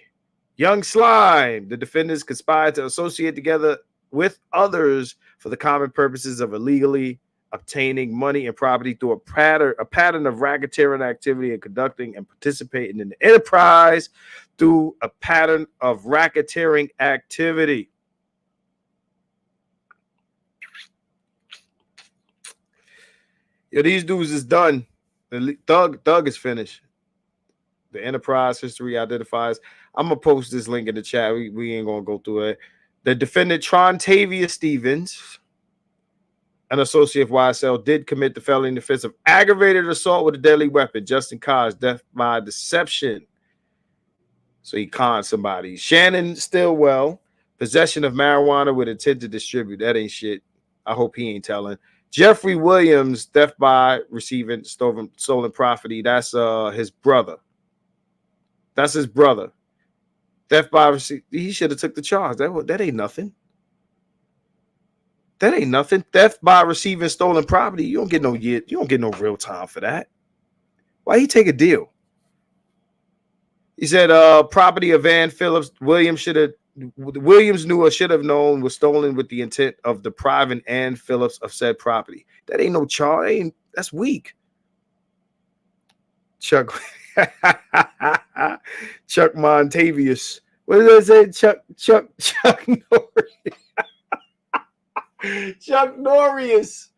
Young Slime. The defendants conspired to associate together with others for the common purposes of illegally obtaining money and property through a pattern of racketeering activity and conducting and participating in the enterprise through a pattern of racketeering activity. Yo, these dudes is done. The Thug is finished. The enterprise history identifies. I'm gonna post this link in the chat. We ain't gonna go through it. The defendant Trontavius Stevens, an associate of YSL, did commit the felony offense of aggravated assault with a deadly weapon. Justin Carr's death by deception. So he conned somebody. Shannon Stillwell, possession of marijuana with intent to distribute. That ain't shit. I hope he ain't telling. Jeffrey Williams, theft by receiving stolen property. That's his brother. That's his brother. Theft by receipt. He should have took the charge. That ain't nothing. That ain't nothing. Theft by receiving stolen property. You don't get no year. You don't get no real time for that. Why he take a deal? He said property of Van Phillips. Williams should have Williams knew or should have known was stolen with the intent of depriving Ann Phillips of said property. That ain't no charge. That's weak. Chuck Chuck Montavious. What did I say? Chuck Norris. Chuck Norris.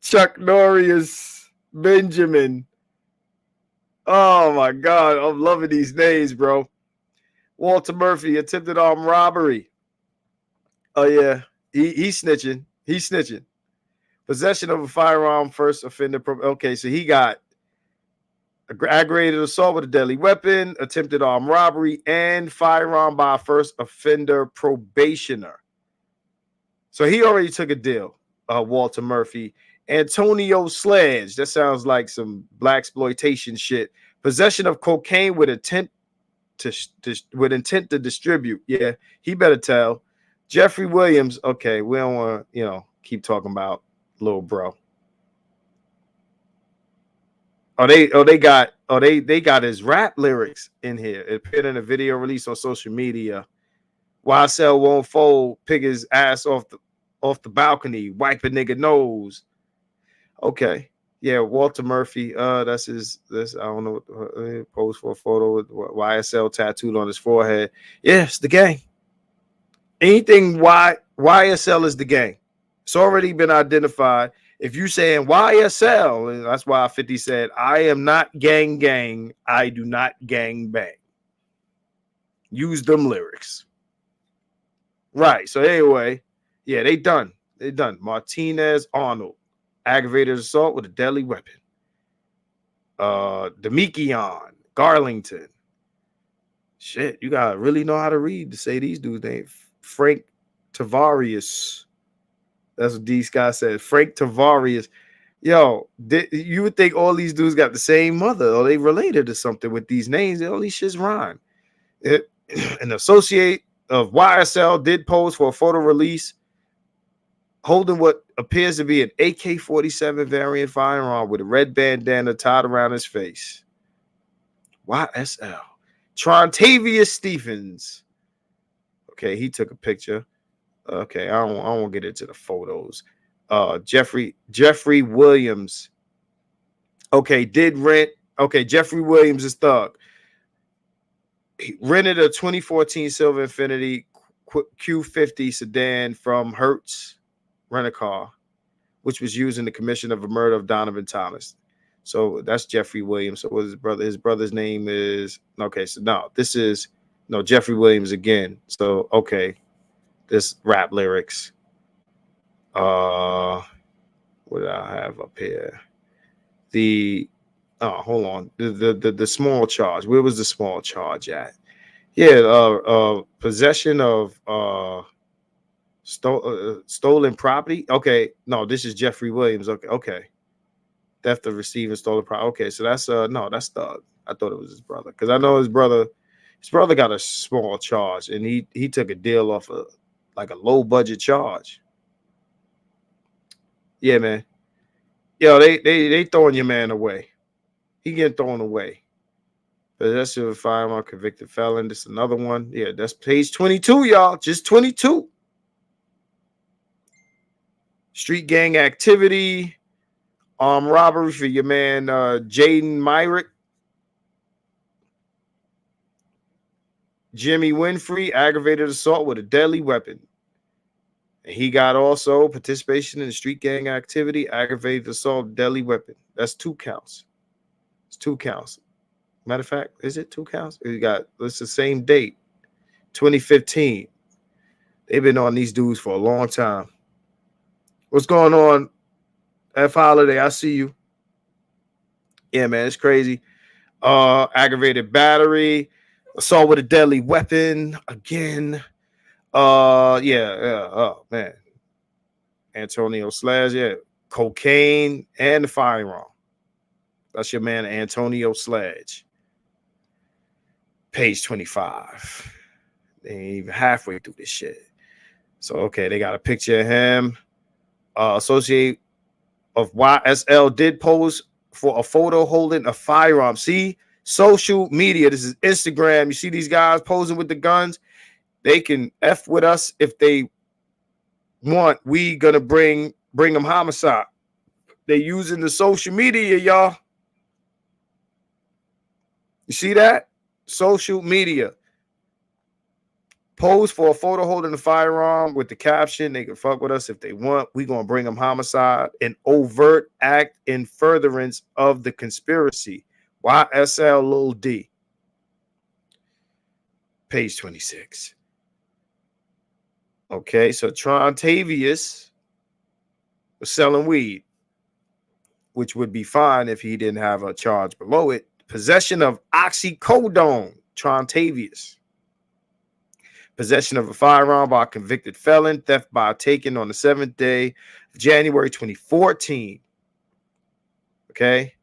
Chuck Norris. Benjamin. Oh my God. I'm loving these names, bro. Walter Murphy, attempted armed robbery. Oh yeah. He's snitching. He's snitching. Possession of a firearm, first offender. Okay, so he got aggravated assault with a deadly weapon, attempted armed robbery, and firearm by a first offender probationer. So he already took a deal, Walter Murphy. Antonio Sledge, that sounds like some blaxploitation shit. Possession of cocaine with intent to distribute. Yeah, he better tell. Jeffrey Williams, okay, we don't want to, keep talking about little bro. They got his rap lyrics in here. It appeared in a video release on social media. YSL won't fold, pick his ass off the balcony, wipe a nigga nose. Okay. Yeah, Walter Murphy. That's his. This I don't know. Pose for a photo with YSL tattooed on his forehead. Yeah, it's the gang. Anything YSL is the gang. It's already been identified. If you saying YSL, and that's why 50 said, I am not gang. I do not gang bang. Use them lyrics. Right. So anyway, yeah, they done. Martinez Arnold. Aggravated assault with a deadly weapon. Demikion, Garlington. Shit, you gotta really know how to read to say these dudes' names. Frank Tavarius. That's what these guys said. Frank Tavarius. Yo, you would think all these dudes got the same mother or they related to something with these names. All these shits rhyme. An associate of YSL did pose for a photo release holding what appears to be an AK-47 variant firearm with a red bandana tied around his face. YSL. Trontavious Stephens. Okay, he took a picture. Okay, I won't get into the photos. Jeffrey Williams. Okay, did rent. Okay, Jeffrey Williams is thug. He rented a 2014 Silver Infiniti Q50 sedan from Hertz Rent-A-Car, which was used in the commission of a murder of Donovan Thomas. So that's Jeffrey Williams. So what his brother? His brother's name is okay. So no, this is Jeffrey Williams again. So okay, this rap lyrics. What did I have up here? Hold on. The small charge. Where was the small charge at? Yeah, possession of stolen property. Okay, no, this is Jeffrey Williams. Okay. Theft of receiving stolen property. Okay, so that's that's Thug. I thought it was his brother because I know his brother got a small charge and he took a deal off of like a low budget charge. Yeah, man. Yo, they throwing your man away. He getting thrown away. Possession of a firearm, convicted felon. This is another one. Yeah, that's page 22, y'all. Just 22. Street gang activity. Armed robbery for your man Jaden Myrick. Jimmy Winfrey, aggravated assault with a deadly weapon. And he got also participation in street gang activity, aggravated assault, deadly weapon. That's 2 counts. It's 2 counts. Matter of fact, is it 2 counts? It's the same date, 2015. They've been on these dudes for a long time. What's going on, F Holiday? I see you. Yeah, man, it's crazy. Aggravated battery, assault with a deadly weapon again. Oh man. Antonio Sledge, yeah. Cocaine and the firearm. That's your man, Antonio Sledge. Page 25. They ain't even halfway through this shit. So, okay, they got a picture of him. Associate of YSL did pose for a photo holding a firearm. See, social media. This is Instagram. You see these guys posing with the guns. They can F with us if they want. We gonna bring them homicide. They using the social media, y'all. You see that? Social media. Pose for a photo holding a firearm with the caption, they can fuck with us if they want. We gonna bring them homicide, an overt act in furtherance of the conspiracy. YSL Lil D. Page 26. Okay, so Trontavious was selling weed, which would be fine if he didn't have a charge below it. Possession of oxycodone, Trontavious. Possession of a firearm by a convicted felon, theft by taken on the 7th day of January 2014. Okay.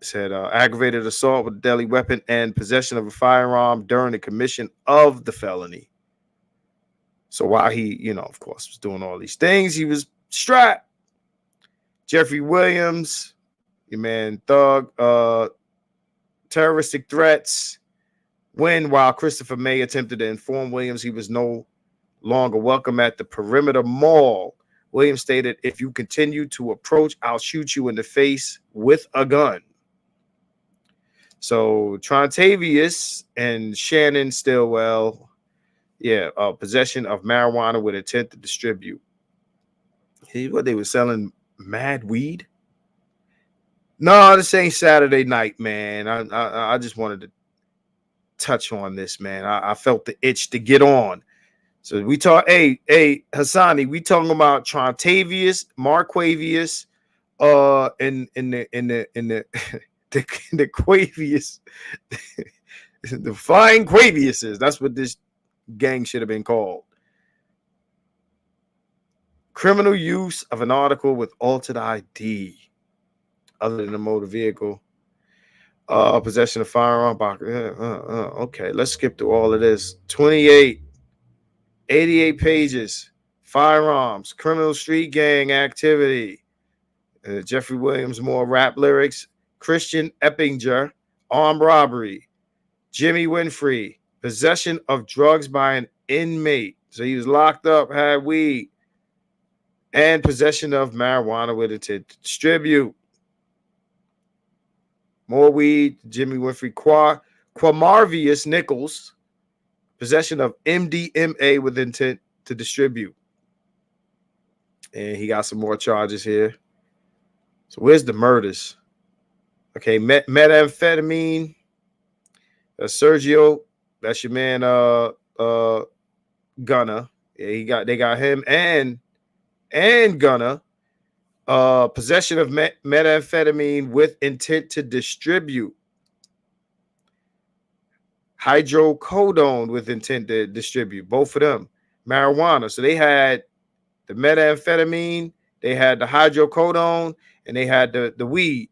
Said aggravated assault with a deadly weapon and possession of a firearm during the commission of the felony. So while he, of course, was doing all these things, he was strapped. Jeffrey Williams, your man Thug, terroristic threats. While Christopher May attempted to inform Williams he was no longer welcome at the Perimeter Mall, Williams stated, "If you continue to approach, I'll shoot you in the face with a gun." So Trontavious and Shannon Stillwell, possession of marijuana with intent to distribute. What they were selling, mad weed? No, this ain't Saturday night, man. I just wanted to touch on this, man. I felt the itch to get on. So we talk, hey Hassani, we talking about Trontavious, Marquavious, in the the Quavious, the flying Quaviuses. That's what this gang should have been called. Criminal use of an article with altered ID, other than a motor vehicle. Possession of firearm. Okay, let's skip through all of this. 88 pages. Firearms, criminal street gang activity. Jeffrey Williams, more rap lyrics. Christian Eppinger, armed robbery. Jimmy Winfrey, possession of drugs by an inmate. So he was locked up, had weed. And possession of marijuana with intent to distribute. More weed, Jimmy Winfrey. Quamarvius Nichols, possession of MDMA with intent to distribute. And he got some more charges here. So where's the murders? Okay, methamphetamine. Sergio, that's your man. Gunner. Yeah, they got him and Gunner. Possession of methamphetamine with intent to distribute. Hydrocodone with intent to distribute. Both of them. Marijuana. So they had the methamphetamine, they had the hydrocodone, and they had the weed.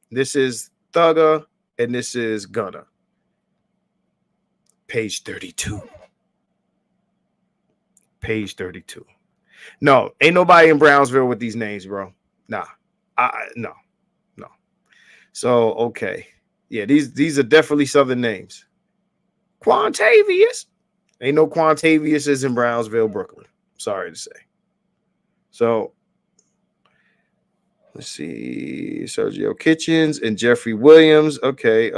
This is Thugger, and this is Gunner. Page 32. Page 32. No, ain't nobody in Brownsville with these names, bro. Nah. No. So, okay. Yeah, these are definitely Southern names. Quantavious. Ain't no Quantaviuses in Brownsville, Brooklyn. Sorry to say. So, let's see. Sergio Kitchens and Jeffrey Williams. Okay.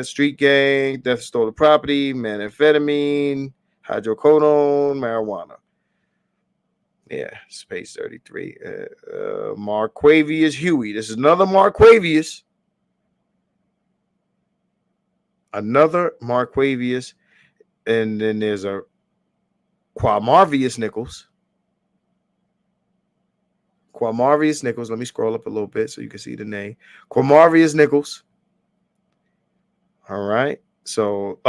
Street gang, theft, stolen property, methamphetamine, hydrocodone, marijuana. Yeah, space 33. Marquavious Huey. This is another Marquavious. Another Marquavious. And then there's a Quamarvius Nichols. Quamarvius Nichols. Let me scroll up a little bit so you can see the name. Quamarvius Nichols. All right. So,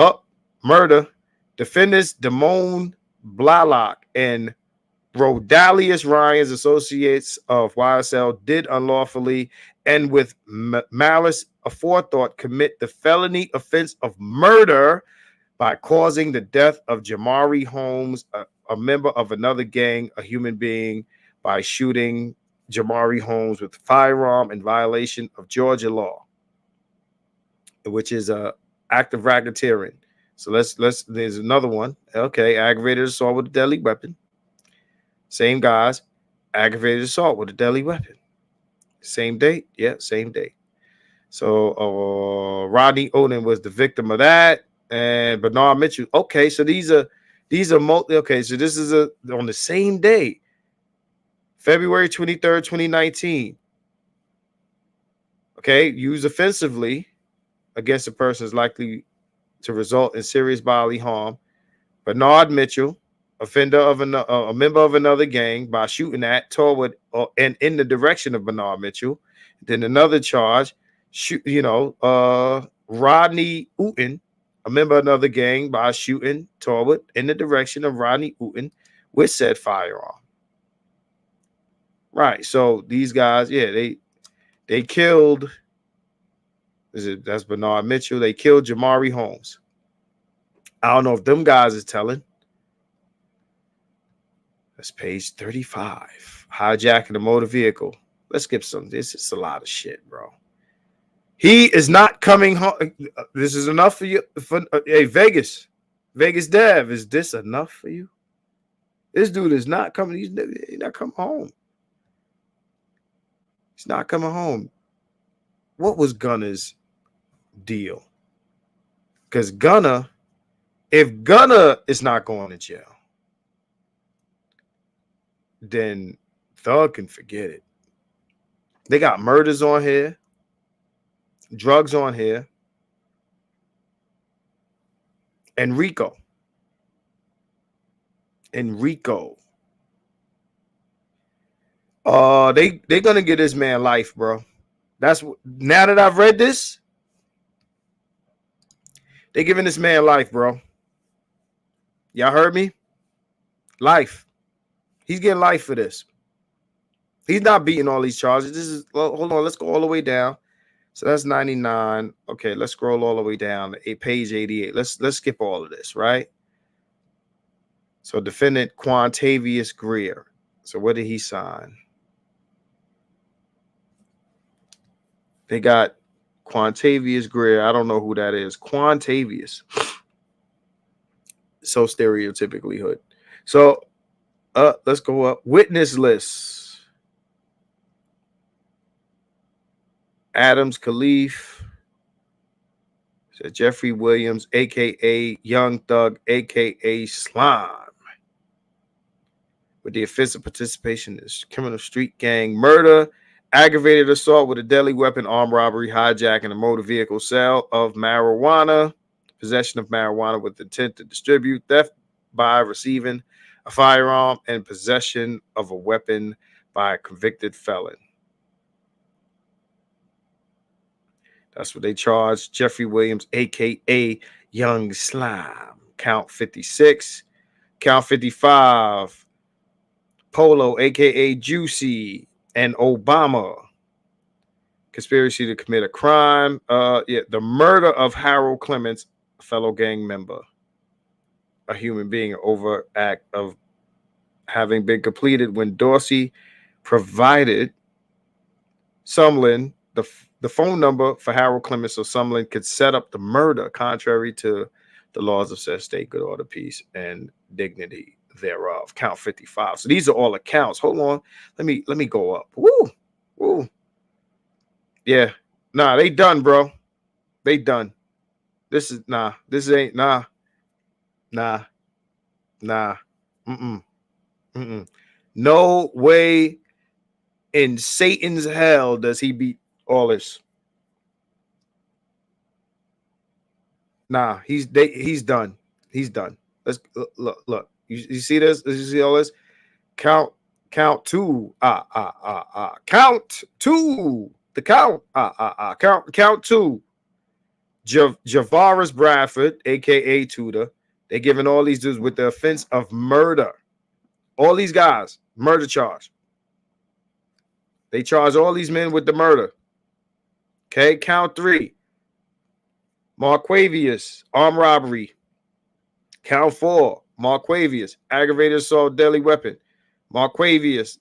murder. Defendants Damone Blalock and Rodalius Ryan's associates of YSL did unlawfully and with malice aforethought commit the felony offense of murder by causing the death of Jamari Holmes, a member of another gang, a human being, by shooting Jamari Holmes with a firearm in violation of Georgia law, which is a act of racketeering. So there's another one. Okay, aggravated assault with a deadly weapon. Same guys, aggravated assault with a deadly weapon. Same date, yeah, same date. So Rodney Odin was the victim of that, and Bernard Mitchell. Okay, so these are multi. Okay, so this is on the same day, February 23rd, 2019. Okay, used offensively against a person is likely to result in serious bodily harm. Bernard Mitchell, offender of a member of another gang, by shooting at, toward, and in the direction of Bernard Mitchell. Then another charge, Rodney Uten, a member of another gang, by shooting toward, in the direction of Rodney Uten with said firearm. Right. So these guys, yeah, they killed. That's Bernard Mitchell. They killed Jamari Holmes. I don't know if them guys is telling. That's page 35. Hijacking a motor vehicle. Let's skip some. This is a lot of shit, bro. He is not coming home. This is enough for you. Hey, Vegas Dev, is this enough for you? This dude is not coming. He's not coming home. He's not coming home. What was Gunna's deal? Because if Gunna is not going to jail, then Thug can forget it. They got murders on here, drugs on here, and RICO. They're gonna get this man life, bro. That's now that I've read this, they're giving this man life, bro. Y'all heard me? Life. He's getting life for this. He's not beating all these charges. This is, hold on, let's go all the way down. So that's 99. Okay, let's scroll all the way down to page 88. Let's skip all of this, right? So defendant Quantavious Greer. So what did he sign? They got Quantavious Greer. I don't know who that is. Quantavious. So stereotypically hood. So let's go up. Witness list. Adams Khalif. So Jeffrey Williams, aka Young Thug, aka Slime. With the offensive participation in this criminal street gang murder, aggravated assault with a deadly weapon, armed robbery, hijacking a motor vehicle, sale of marijuana, possession of marijuana with intent to distribute, theft by receiving a firearm, and possession of a weapon by a convicted felon. That's what they charged Jeffrey Williams, a.k.a. Young Slime. Count 56. Count 55. Polo, a.k.a. Juicy, and Obama. Conspiracy to commit a crime. The murder of Harold Clements, a fellow gang member. A human being, an overt act of having been completed when Dorsey provided Sumlin the phone number for Harold Clements so Sumlin could set up the murder contrary to the laws of said state, good order, peace, and dignity thereof. Count 55. So these are all accounts. Hold on. Let me go up. Woo. Yeah. Nah, they done, bro. They done. This ain't nah. No way in Satan's hell does he beat all this. Nah, he's done. He's done. Let's look. You see this? You see all this? Count two. Count two. The count. Count two. Javaris Bradford, aka Tudor. They're giving all these dudes with the offense of murder. All these guys, murder charge. They charge all these men with the murder. Okay, count three. Marquavius, armed robbery. Count four. Marquavius, aggravated assault, deadly weapon. Marquavius.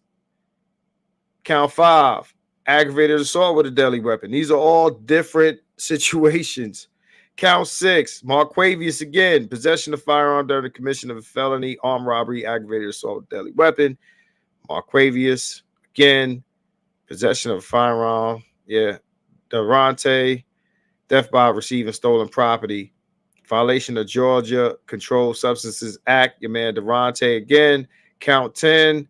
Count five. Aggravated assault with a deadly weapon. These are all different situations. Count 6, Marquavius again. Possession of firearm during the commission of a felony, armed robbery, aggravated assault with deadly weapon. Marquavius again. Possession of a firearm. Yeah. Durante. Theft by receiving stolen property. Violation of Georgia Controlled Substances Act. Your man Durante again. Count 10.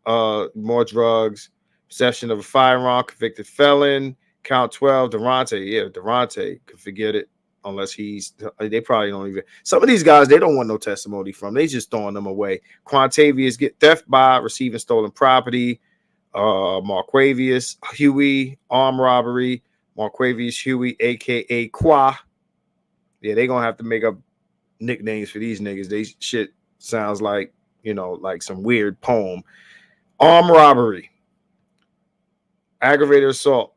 More drugs. Possession of a firearm. Convicted felon. Count 12. Durante. Yeah, Durante. Can forget it. Unless they probably don't even. Some of these guys, they don't want no testimony from. They just throwing them away. Quantavious get theft by receiving stolen property. Marquavius Huey, armed robbery. Marquavius Huey, aka Qua. Yeah, they gonna have to make up nicknames for these niggas. They shit sounds like, like some weird poem. Armed robbery. Aggravated assault.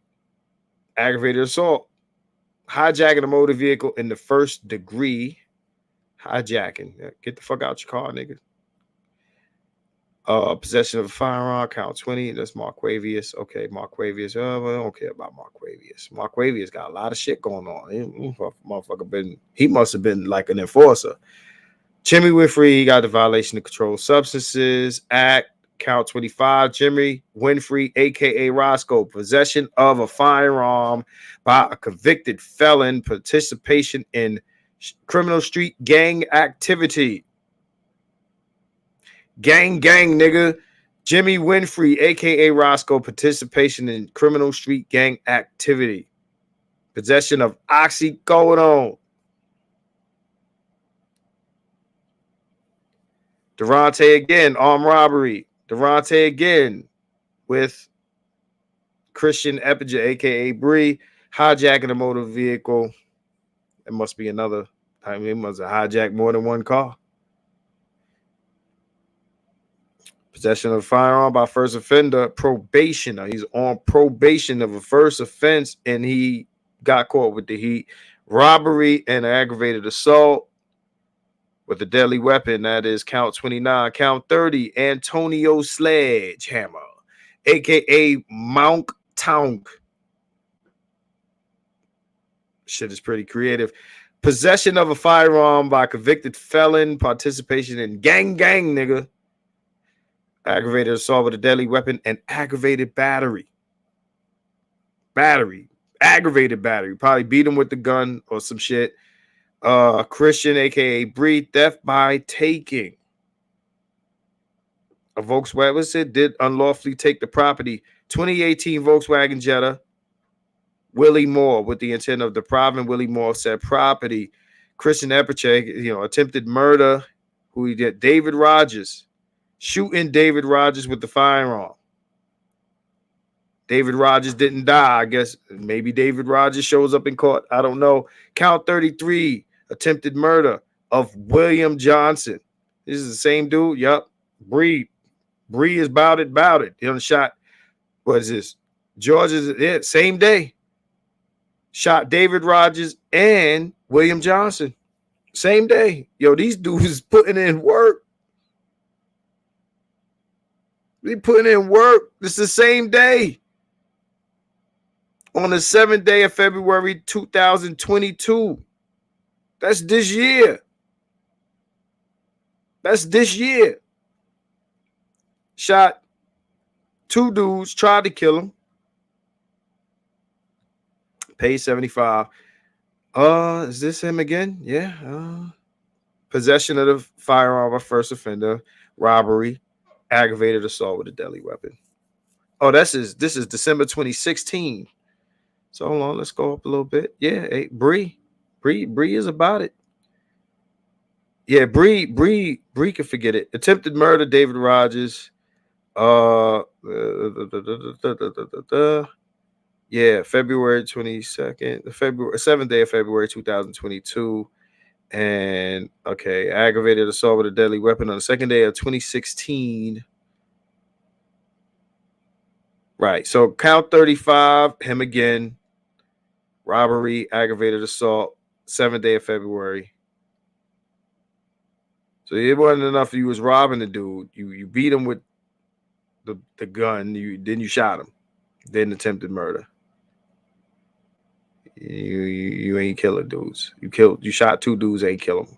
Hijacking a motor vehicle in the first degree. Hijacking. Get the fuck out your car, nigga. Possession of a firearm, count 20. That's Marquavius. Okay, Marquavius. I don't care about Marquavius. Marquavius got a lot of shit going on. He must have been like an enforcer. Jimmy Winfrey, he got the violation of controlled substances act, count 25. Jimmy Winfrey, aka Roscoe, possession of a firearm by a convicted felon, participation in criminal street gang activity. Gang, nigga. Jimmy Winfrey, aka Roscoe, participation in criminal street gang activity. Possession of oxycodone. Durante again, armed robbery. Durante again with Christian Eppinger, aka Bree, hijacking a motor vehicle. It must be another. I mean, it must have hijacked more than one car. Possession of a firearm by first offender, probation. Now, he's on probation of a first offense, and he got caught with the heat. Robbery and aggravated assault with a deadly weapon. That is count 29. Count 30, Antonio Sledgehammer, a.k.a. Monk Tonk. Shit is pretty creative. Possession of a firearm by convicted felon, participation in gang, nigga. Aggravated assault with a deadly weapon and aggravated battery. Aggravated battery. Probably beat him with the gun or some shit. Christian, aka Bree, theft by taking a Volkswagen. What's it? Did unlawfully take the property. 2018 Volkswagen Jetta. Willie Moore with the intent of depriving Willie Moore of said property. Christian Eppinger, attempted murder. Who he did? David Rogers. Shooting David Rogers with the firearm. David Rogers didn't die. I guess maybe David Rogers shows up in court. I don't know. Count 33, attempted murder of William Johnson. This is the same dude. Yup. Bree is about it. He done shot. What is this? Georgia's same day. Shot David Rogers and William Johnson. Same day. Yo, these dudes putting in work. We putting in work. It's the same day. On the 7th day of February 2022. That's this year. Shot 2 dudes, tried to kill him. Paid $75. Is this him again? Yeah. Possession of the firearm of first offender, robbery, aggravated assault with a deadly weapon. Oh, this is December 2016. So hold on, let's go up a little bit. Yeah, hey, Bree is about it. Yeah, Bree can forget it. Attempted murder, David Rogers. Yeah, February 22nd, the 7th day of February 2022. And okay, aggravated assault with a deadly weapon on the 2nd day of 2016. Right. So count 35, him again. Robbery, aggravated assault, 7th day of February. So it wasn't enough you was robbing the dude. You beat him with the gun, then you shot him. Then attempted murder. You ain't killing dudes. You shot 2 dudes, ain't kill them.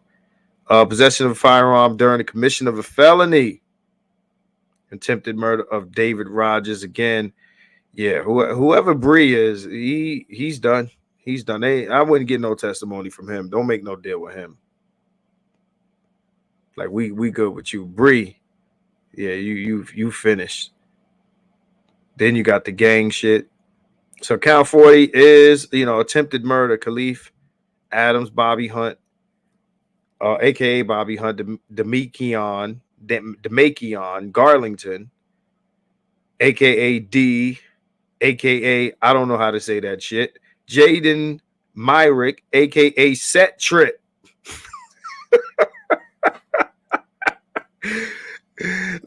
Possession of a firearm during the commission of a felony. Attempted murder of David Rogers. Again, yeah, whoever Bree is, he's done. He's done. I wouldn't get no testimony from him. Don't make no deal with him. Like we good with you, Bree. Yeah, you finished. Then you got the gang shit. So count 40 is attempted murder. Khalif Adams, Bobby Hunt, aka Bobby Hunt, Demakion Garlington, aka D, aka I don't know how to say that shit. Jaden Myrick, aka Set Trip.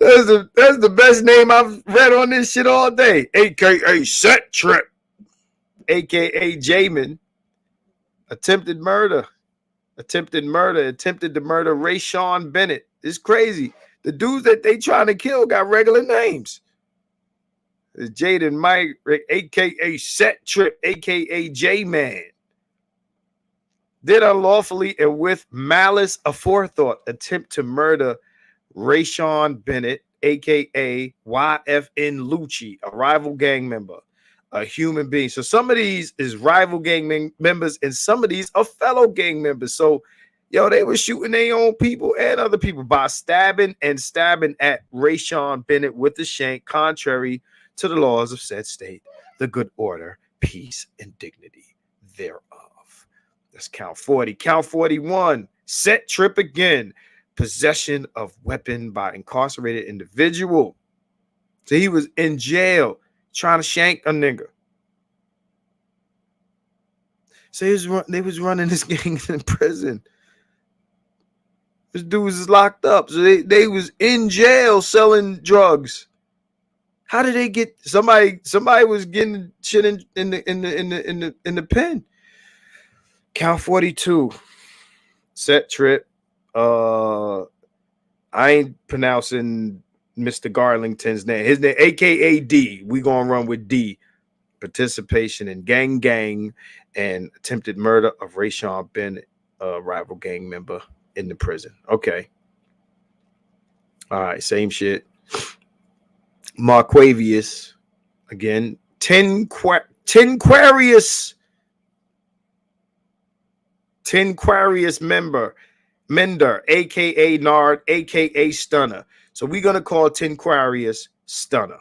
That's the best name I've read on this shit all day. AKA Set Trip. AKA Jamin. Attempted murder. Attempted to murder Rayshawn Bennett. It's crazy. The dudes that they trying to kill got regular names. It's Jaden Mike, aka Set Trip, aka J-Man. Did unlawfully and with malice aforethought attempt to murder Rayshawn Bennett, aka YFN Lucci, a rival gang member, a human being. So some of these is rival gang members, and some of these are fellow gang members. So, they were shooting their own people and other people by stabbing at Rayshawn Bennett with the shank, contrary to the laws of said state, the good order, peace, and dignity thereof. Let's count 40. Count 41. Set Trip again. Possession of weapon by incarcerated individual. So he was in jail trying to shank a nigga. So they was running this gang in prison. This dude was locked up. So they was in jail selling drugs. How did they get somebody was getting shit in the pen? Count 42. Set Trip. I ain't pronouncing Mr. Garlington's name. His name, aka D. We gonna run with D. Participation in gang and attempted murder of Rayshawn Bennett, a rival gang member in the prison. Okay. All right, same shit. Marquavius, again, Tenquarius Mender, aka Nard, aka Stunner. So we're gonna call Tenquarius Stunner.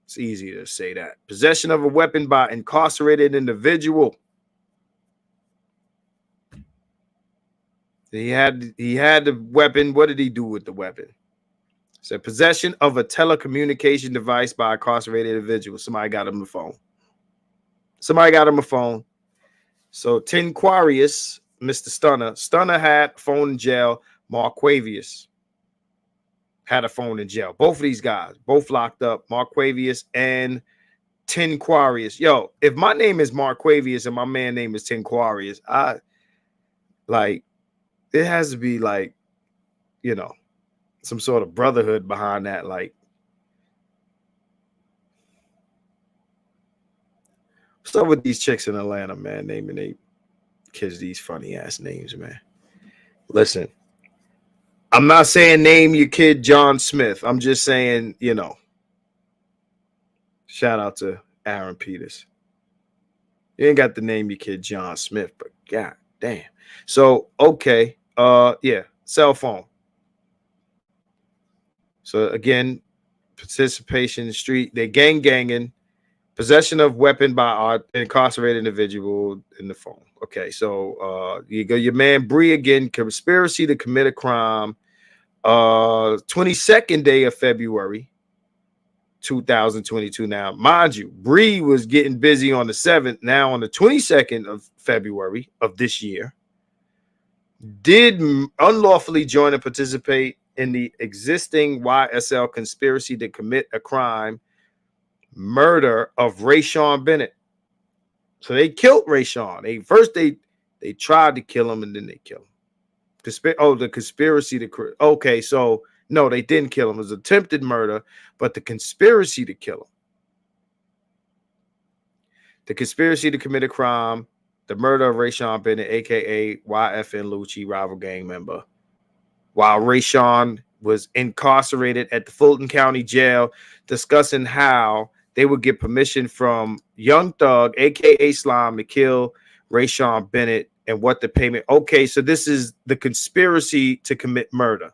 It's easy to say that. Possession of a weapon by incarcerated individual. He had the weapon. What did he do with the weapon? So possession of a telecommunication device by incarcerated individual. Somebody got him the phone. So Tenquarius, Mr. Stunner. Stunner had a phone in jail. Marquavius had a phone in jail. Both of these guys, both locked up. Marquavius and Tenquarius. Yo, if my name is Marquavius and my man name is Tenquarius, it has to be some sort of brotherhood behind that. What's up with these chicks in Atlanta, man, naming their kids these funny ass names, man? Listen, I'm not saying name your kid John Smith. I'm just saying, shout out to Aaron Peters. You ain't got to name your kid John Smith, but god damn. So, okay. Cell phone. So again, participation in the street. They ganging. Possession of weapon by incarcerated individual in the phone. Okay, so you go your man Bree again. Conspiracy to commit a crime. 22nd day of February 2022. Now, mind you, Bree was getting busy on the 7th. Now on the 22nd of February of this year, did unlawfully join and participate in the existing YSL conspiracy to commit a crime, murder of Rayshawn Bennett. So they killed Rayshawn. They tried to kill him and then they killed him. The conspiracy to okay, so no, they didn't kill him. It was attempted murder, but the conspiracy to kill him. the conspiracy to commit a crime, the murder of Rayshawn Bennett, aka YFN Lucci, rival gang member, while Rayshawn was incarcerated at the Fulton County Jail, discussing how they would get permission from Young Thug, aka Slime, to kill Rayshawn Bennett and what the payment. Okay, so this is the conspiracy to commit murder.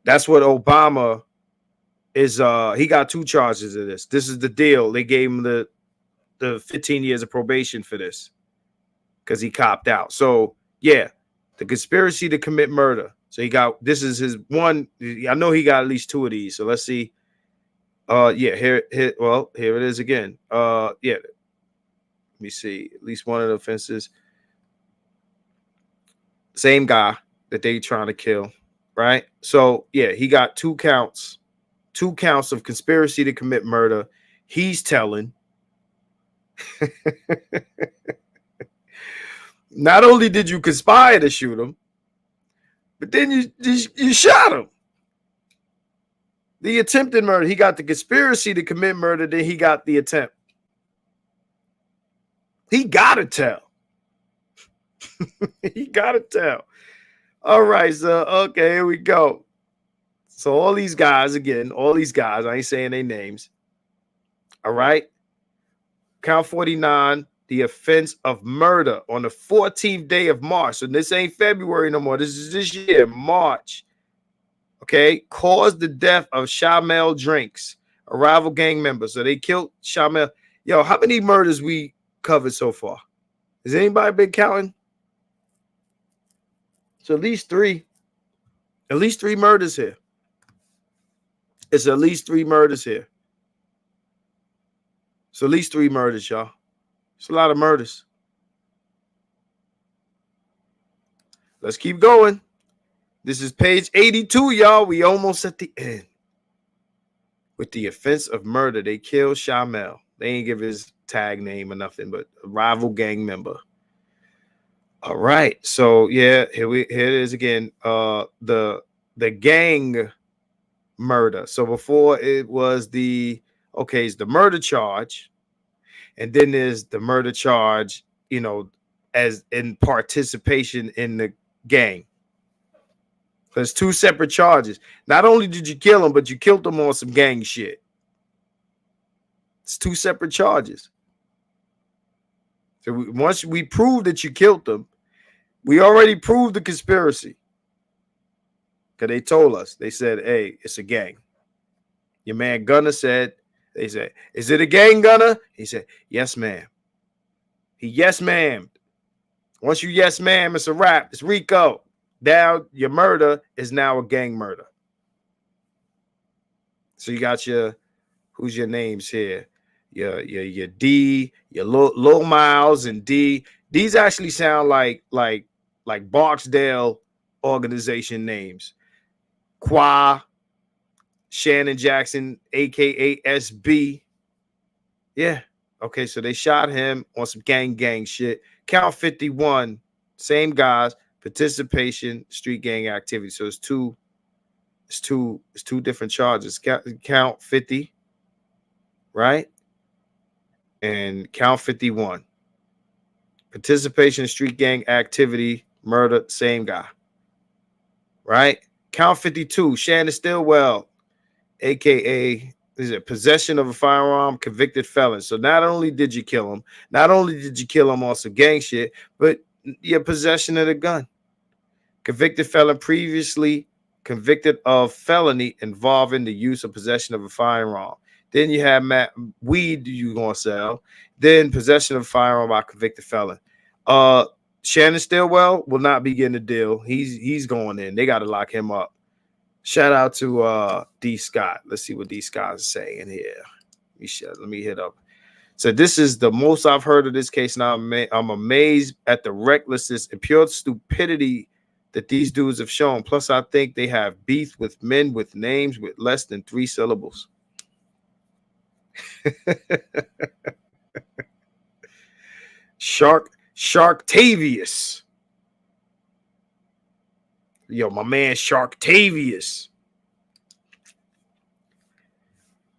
That's what Obama is. He got 2 charges of this. This is the deal. They gave him the 15 years of probation for this because he copped out. So yeah, the conspiracy to commit murder. So he got, this is his one. I know he got at least 2 of these. So let's see. Yeah, here it is again. Yeah. Let me see. At least one of the offenses. Same guy that they trying to kill, right? So yeah, he got 2 counts. 2 counts of conspiracy to commit murder. He's telling. Not only did you conspire to shoot him, but then you shot him. The attempted murder. He got the conspiracy to commit murder, then he got the attempt. He gotta tell. He gotta tell. All right, so okay, here we go. So all these guys, again, all these guys, I ain't saying their names. All right. Count 49, the offense of murder on the 14th day of March. So this ain't February no more. This is this year, March. Okay. Caused the death of Shamel Drinks, a rival gang member. So they killed Shamel. Yo, how many murders we covered so far? Has anybody been counting? So at least 3. At least 3 murders here. It's at least 3 murders here. So at least 3 murders, y'all. It's a lot of murders. Let's keep going. This is page 82, y'all. We almost at the end. With the offense of murder, they killed Shamel. They ain't give his tag name or nothing, but a rival gang member. All right. So yeah, here it is again. The gang murder. So before it was it's the murder charge, and then there's the murder charge, you know, as in participation in the gang. There's 2 separate charges. Not only did you kill him, but you killed him on some gang shit. It's 2 separate charges. So once we proved that you killed them, we already proved the conspiracy. Because they told us, they said, hey, it's a gang. Your man Gunner said, they said, is it a gang, Gunner? He said, yes, ma'am. He yes, ma'am. Once you yes, ma'am, it's a wrap. It's RICO. Now your murder is now a gang murder. So you got who's your names here? Your D, your Lil Miles and D. These actually sound like Barksdale organization names. Qua, Shannon Jackson, aka SB. Yeah. Okay, so they shot him on some gang shit. Count 51, same guys, participation, street gang activity. So it's two different charges. Count 50, right? And count 51. Participation, street gang activity, murder, same guy. Right? Count 52, Shannon Stillwell, aka possession of a firearm, convicted felon. So not only did you kill him, on some gang shit, but your possession of the gun. Convicted felon, previously convicted of felony involving the use or possession of a firearm. Then you have weed you gonna sell. Then possession of a firearm by convicted felon. Shannon Stillwell will not be getting a deal. He's going in. They got to lock him up. Shout out to D Scott. Let's see what D Scott is saying here. Let me hit up. So this is the most I've heard of this case. Now I'm amazed at the recklessness and pure stupidity that these dudes have shown. Plus, I think they have beef with men with names with less than 3 syllables. Sharktavius. Yo, my man Sharktavius.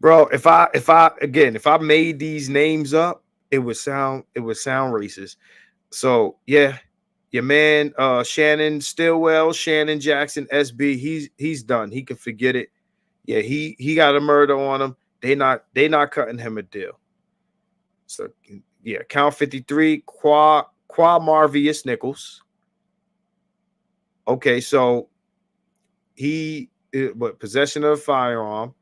Bro, if I made these names up, it would sound racist. So yeah, your man Shannon Stillwell, Shannon Jackson, SB, he's done. He can forget it. Yeah, he got a murder on him. They not cutting him a deal. So yeah, count 53, Qua Marvius Nichols. Okay, so what, possession of a firearm,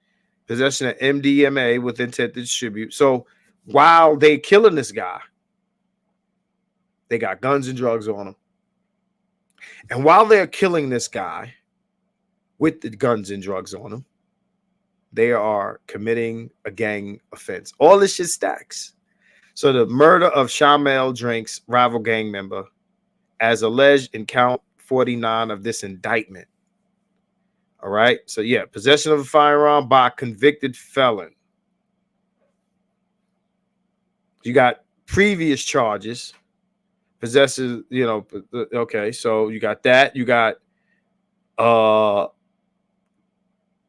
possession of MDMA with intent to distribute. So while they killing this guy, they got guns and drugs on him. And while they're killing this guy with the guns and drugs on him, they are committing a gang offense. All this shit stacks. So the murder of Shamel Drinks, rival gang member, as alleged in count 49 of this indictment. All right. So yeah, possession of a firearm by a convicted felon. You got previous charges. Possesses, okay. So you got that. You got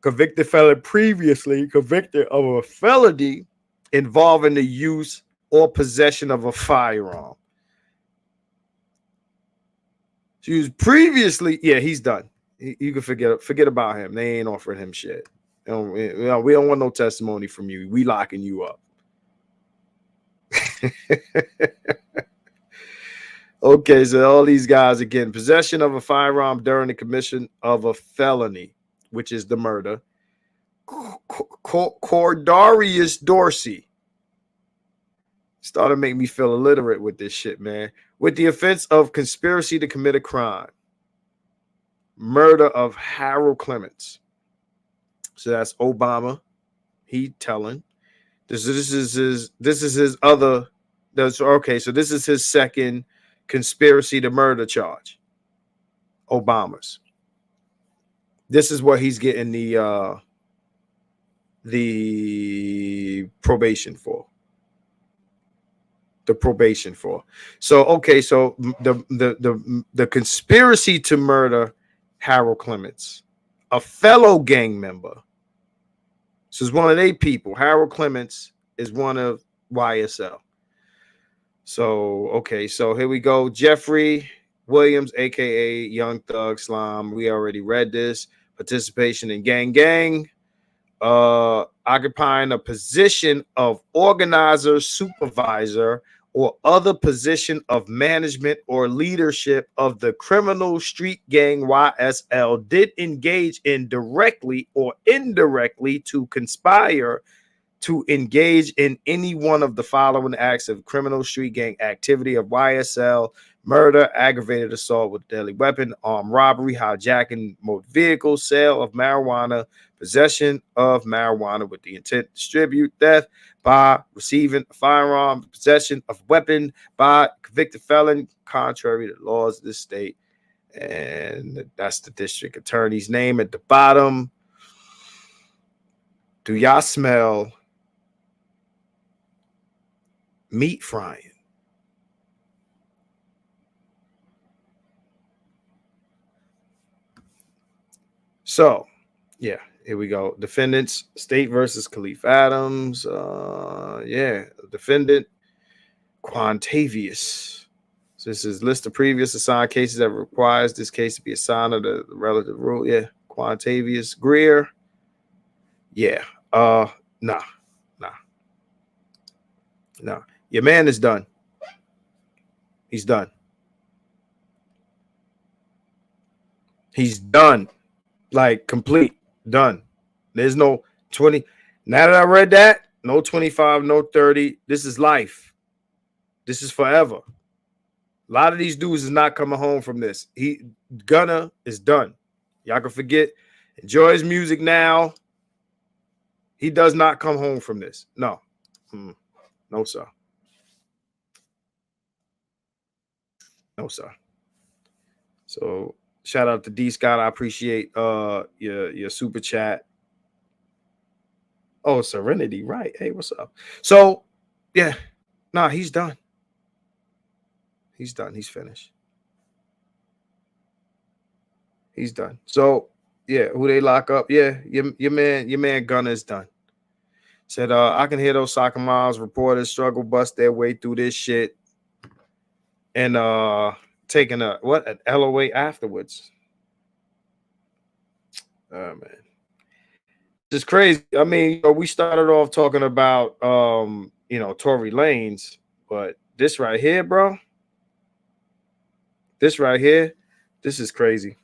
convicted felon previously convicted of a felony involving the use or possession of a firearm. She was previously, yeah, he's done. You can forget about him. They ain't offering him shit. We don't want no testimony from you. We locking you up. Okay, so all these guys again, possession of a firearm during the commission of a felony, which is the murder. Cordarius Dorsey started to make me feel illiterate with this shit, man. With the offense of conspiracy to commit a crime. Murder of Harold Clements. So that's Obama. He telling. This is his other. That's okay. So this is his second conspiracy to murder charge. Obama's. This is what he's getting the probation for. The probation for. So okay, so the conspiracy to murder Harold Clements, a fellow gang member. So it's one of their people. Harold Clements is one of YSL. So okay, so here we go. Jeffrey Williams, aka Young Thug Slime. We already read this. Participation in gang. Occupying a position of organizer, supervisor, or other position of management or leadership of the criminal street gang YSL did engage in directly or indirectly to conspire to engage in any one of the following acts of criminal street gang activity of YSL: murder, aggravated assault with a deadly weapon, armed robbery, hijacking motor vehicle, sale of marijuana, possession of marijuana with the intent to distribute, theft by receiving a firearm, possession of weapon by convicted felon, contrary to the laws of this state. And that's the district attorney's name at the bottom. Do y'all smell meat frying? So, yeah, here we go. Defendants, State versus Khalif Adams. Defendant, Quantavious. So this is list of previous assigned cases that requires this case to be assigned under the relative rule. Yeah, Quantavious Greer. Yeah. Nah. Your man is done. He's done. He's done. Like complete. Done. There's no 20. Now that I read that, no 25, no 30. This is life. This is forever. A lot of these dudes is not coming home from this. Gunna is done. Y'all can forget. Enjoy his music now. He does not come home from this. No. No, sir. No, sir. So shout out to D Scott. I appreciate your super chat. Oh, Serenity, right? Hey, what's up? So yeah, he's done. He's done. He's finished. He's done. So yeah, who they lock up? Yeah, your man Gunna is done. Said, I can hear those soccer moms reporters struggle, bust their way through this shit, and taking an LOA afterwards. Oh man, it's crazy. I mean, we started off talking about Tory Lanez, but this right here, bro. This right here, this is crazy.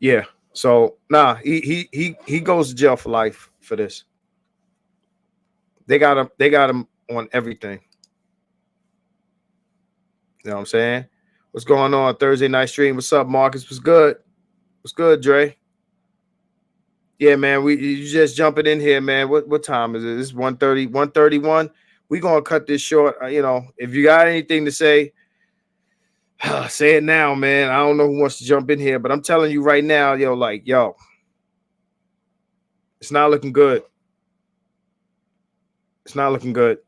Yeah. So he goes to jail for life for this. They got him on everything. You know what I'm saying? What's going on? Thursday night stream. What's up, Marcus? What's good? What's good, Dre? Yeah, man. You just jumping in here, man. What time is it? This is 1:30, 1:31. We gonna cut this short. If you got anything to say, say it now, man. I don't know who wants to jump in here, but I'm telling you right now, it's not looking good. It's not looking good.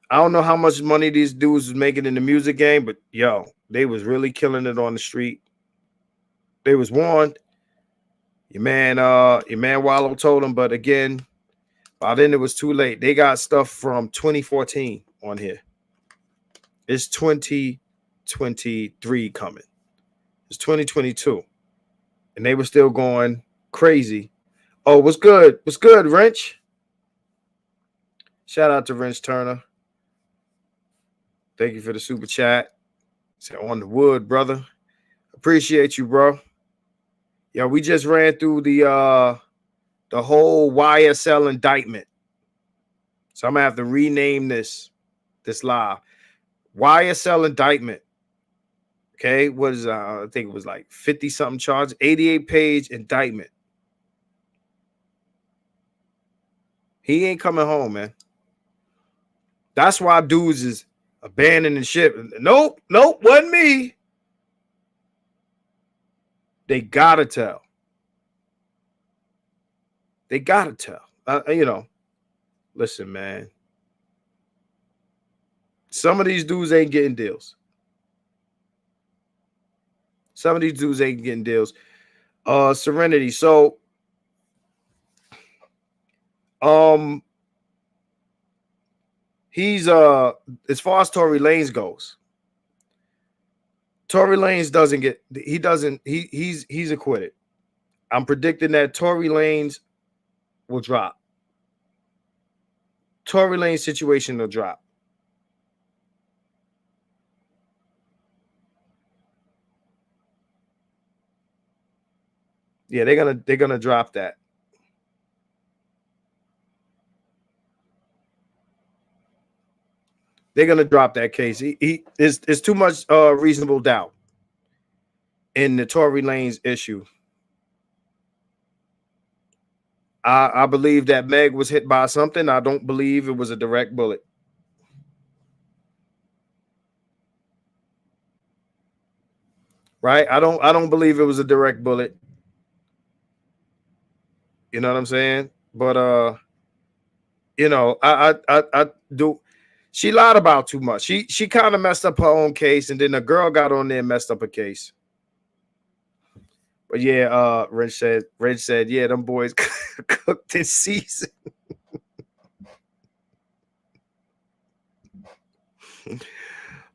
I don't know how much money these dudes was making in the music game, but they was really killing it on the street. They was warned. Your man Wallow told them, but again, by then it was too late. They got stuff from 2014 on here. It's 2023 coming. It's 2022. And they were still going crazy. Oh, what's good? What's good, Wrench? Shout out to Wrench Turner. Thank you for the super chat. Say on the wood, brother. Appreciate you, bro. Yeah, we just ran through the whole YSL indictment. So I'm gonna have to rename this live. YSL indictment. Okay, was I think it was like 50-something charges, 88-page indictment. He ain't coming home, man. That's why dudes is abandoning ship. Nope, wasn't me. They gotta tell. They gotta tell. Listen, man. Some of these dudes ain't getting deals. Serenity. So, he's as far as Tory Lanez goes. Tory Lanez he's acquitted. I'm predicting that Tory Lanez will drop. Tory Lanez situation will drop. Yeah, they're gonna drop that. They're gonna drop that case. He is too much reasonable doubt in the Tory Lanez issue. I believe that Meg was hit by something. I don't believe it was a direct bullet. Right? I don't believe it was a direct bullet. You know what I'm saying? But I do. She lied about too much. She kind of messed up her own case, and then a girl got on there and messed up a case. But yeah, Rich said, yeah, them boys cooked this season.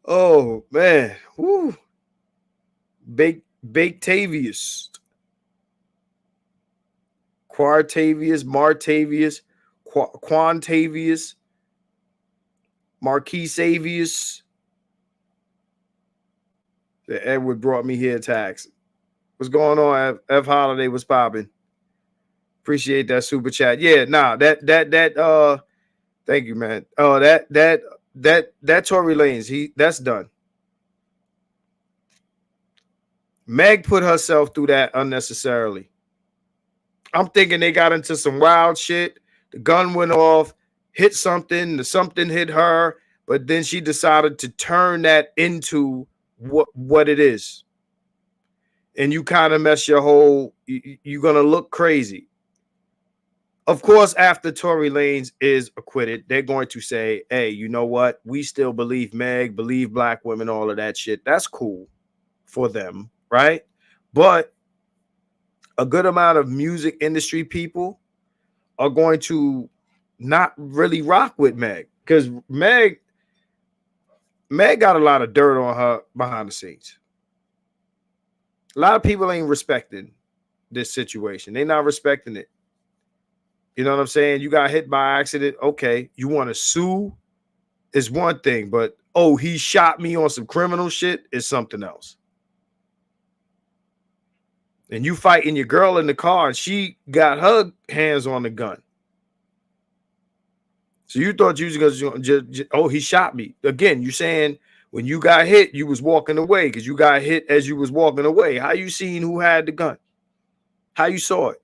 Oh man, woo! Baketavius, Quartavius, Martavius, Quantavius, Marquisavius. The Edward brought me here tax. What's going on? F Holiday was popping. Appreciate that super chat. Yeah, that thank you, man. Oh, that Tory Lanez, that's done. Meg put herself through that unnecessarily. I'm thinking they got into some wild shit. The gun went off, hit something, something hit her, but then she decided to turn that into what it is. And you kind of mess your whole, you're going to look crazy. Of course, after Tory Lanez is acquitted, they're going to say, hey, you know what? We still believe Meg, believe black women, all of that shit. That's cool for them, right? But a good amount of music industry people are going to not really rock with Meg, because Meg got a lot of dirt on her behind the scenes. A lot of people ain't respecting this situation. They're not respecting it. You know what I'm saying? You got hit by accident. Okay. You want to sue is one thing, but oh, he shot me on some criminal shit is something else. And you fighting your girl in the car and she got her hands on the gun. So you thought you was going to, oh, he shot me. Again, you saying when you got hit, you was walking away because you got hit as you was walking away. How you seen who had the gun? How you saw it?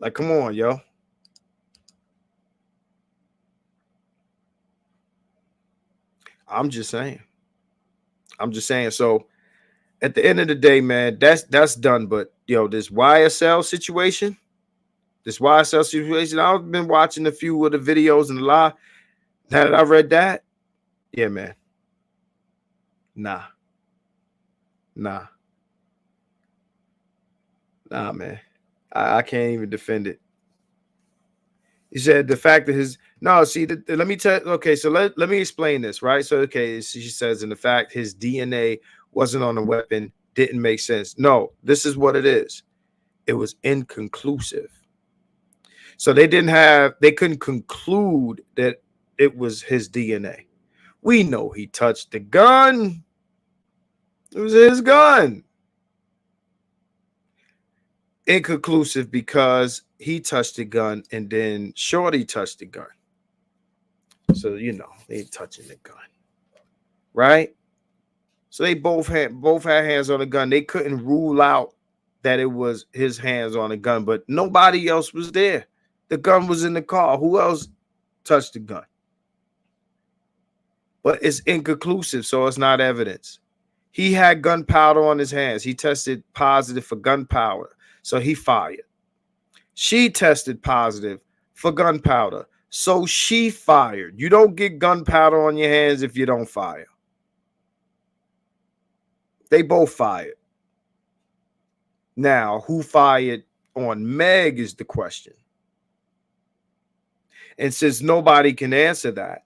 Like, come on, yo. I'm just saying. So at the end of the day, man, that's done. But yo, this YSL situation, I've been watching a few of the videos and a lot. Now that I read that, yeah, man. Nah, man. I can't even defend it. He said the fact that his let me tell. Okay, so let me explain this, right? So okay, she says in the fact his DNA wasn't on the weapon didn't make sense. No, this is what it is. It was inconclusive. So they couldn't conclude that it was his DNA. We know he touched the gun. It was his gun. Inconclusive because he touched the gun and then Shorty touched the gun. So, you know, they ain't touching the gun. Right? So they both had hands on the gun. They couldn't rule out that it was his hands on the gun, but nobody else was there. The gun was in the car. Who else touched the gun? But it's inconclusive, so it's not evidence. He had gunpowder on his hands. He tested positive for gunpowder, so he fired. She tested positive for gunpowder, so she fired. You don't get gunpowder on your hands if you don't fire. They both fired. Now, who fired on Meg is the question. And since nobody can answer that,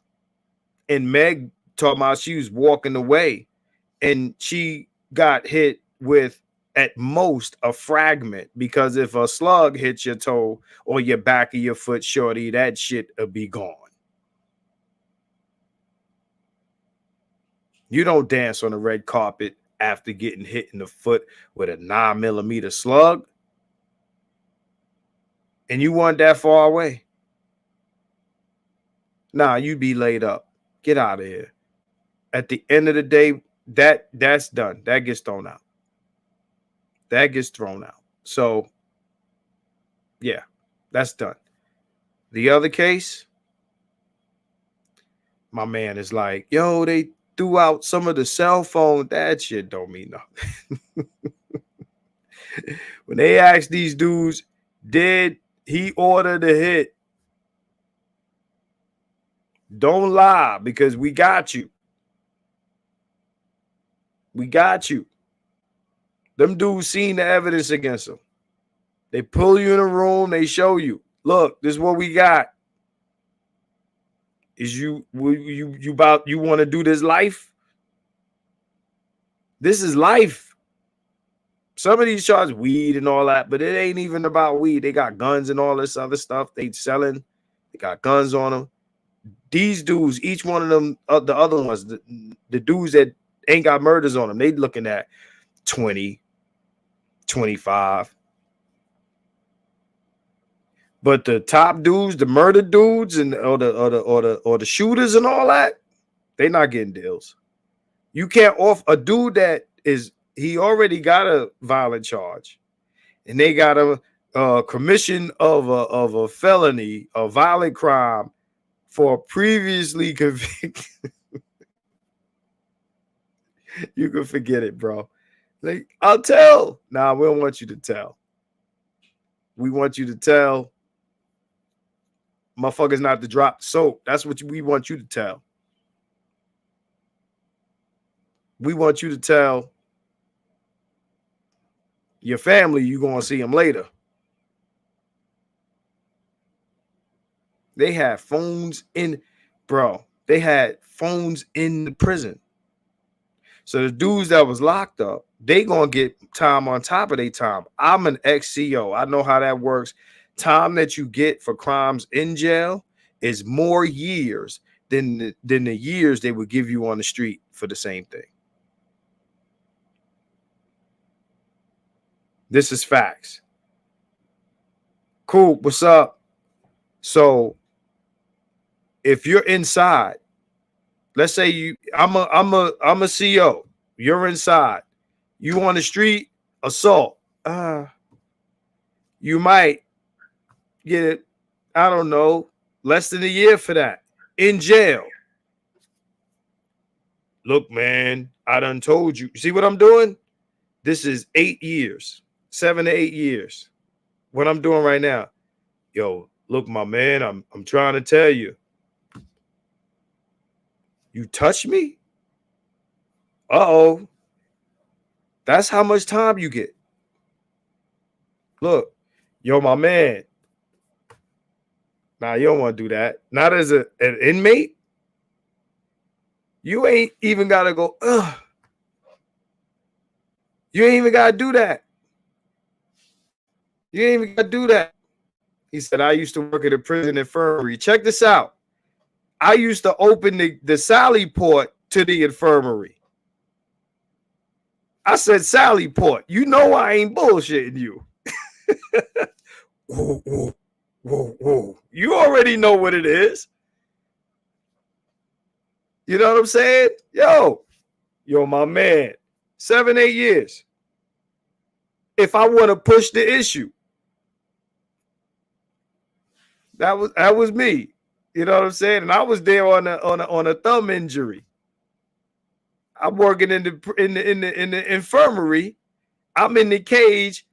and Meg talking about she was walking away and she got hit with at most a fragment, because if a slug hits your toe or your back of your foot, shorty, that shit will be gone. You don't dance on the red carpet after getting hit in the foot with a 9mm slug. And you weren't that far away. Nah, you'd be laid up. Get out of here. At the end of the day, that's done. That gets thrown out. That gets thrown out. So, yeah, that's done. The other case, my man is like, yo, they threw out some of the cell phone. That shit don't mean nothing. When they asked these dudes, did he order the hit? Don't lie, because we got you. We got you. Them dudes seen the evidence against them. They pull you in a room. They show you, look, this is what we got. Is you want to do this life? This is life. Some of these charges, weed and all that, but it ain't even about weed. They got guns and all this other stuff they selling. They got guns on them. These dudes, each one of them, the other ones, the dudes that ain't got murders on them, they looking at 20, 25. But the top dudes, the murder dudes, and or the shooters and all that, they not getting deals. You can't off a dude that he already got a violent charge, and they got a commission of a felony, a violent crime for previously convicted. You can forget it, bro. Like, I'll tell. Nah, we don't want you to tell. We want you to tell motherfuckers not to drop the soap. That's what we want you to tell. We want you to tell your family you're going to see them later. They had phones in, bro. They had phones in the prison. So the dudes that was locked up, they going to get time on top of their time. I'm an ex-CO. I know how that works. Time that you get for crimes in jail is more years than the years they would give you on the street for the same thing. This is facts. Cool. What's up? So if you're inside, let's say I'm a CO. You're inside. You on the street, assault. You might get, I don't know, less than a year for that in jail. Look, man, I done told you. See what I'm doing? This is 8 years, 7 to 8 years. What I'm doing right now. Yo, look, my man, I'm trying to tell you. You touch me? Uh-oh. That's how much time you get. Look, yo, my man. Nah, you don't want to do that. Not as an inmate. You ain't even got to go, ugh. You ain't even got to do that. You ain't even got to do that. He said, I used to work at a prison infirmary. Check this out. I used to open the Sally port to the infirmary. I said Sally port. You know I ain't bullshitting you. Whoa, whoa, whoa, whoa. You already know what it is. You know what I'm saying? Yo, my man. 7, 8 years. If I want to push the issue. That was me. You know what I'm saying? And I was there on a thumb injury. I'm working in the infirmary. I'm in the cage,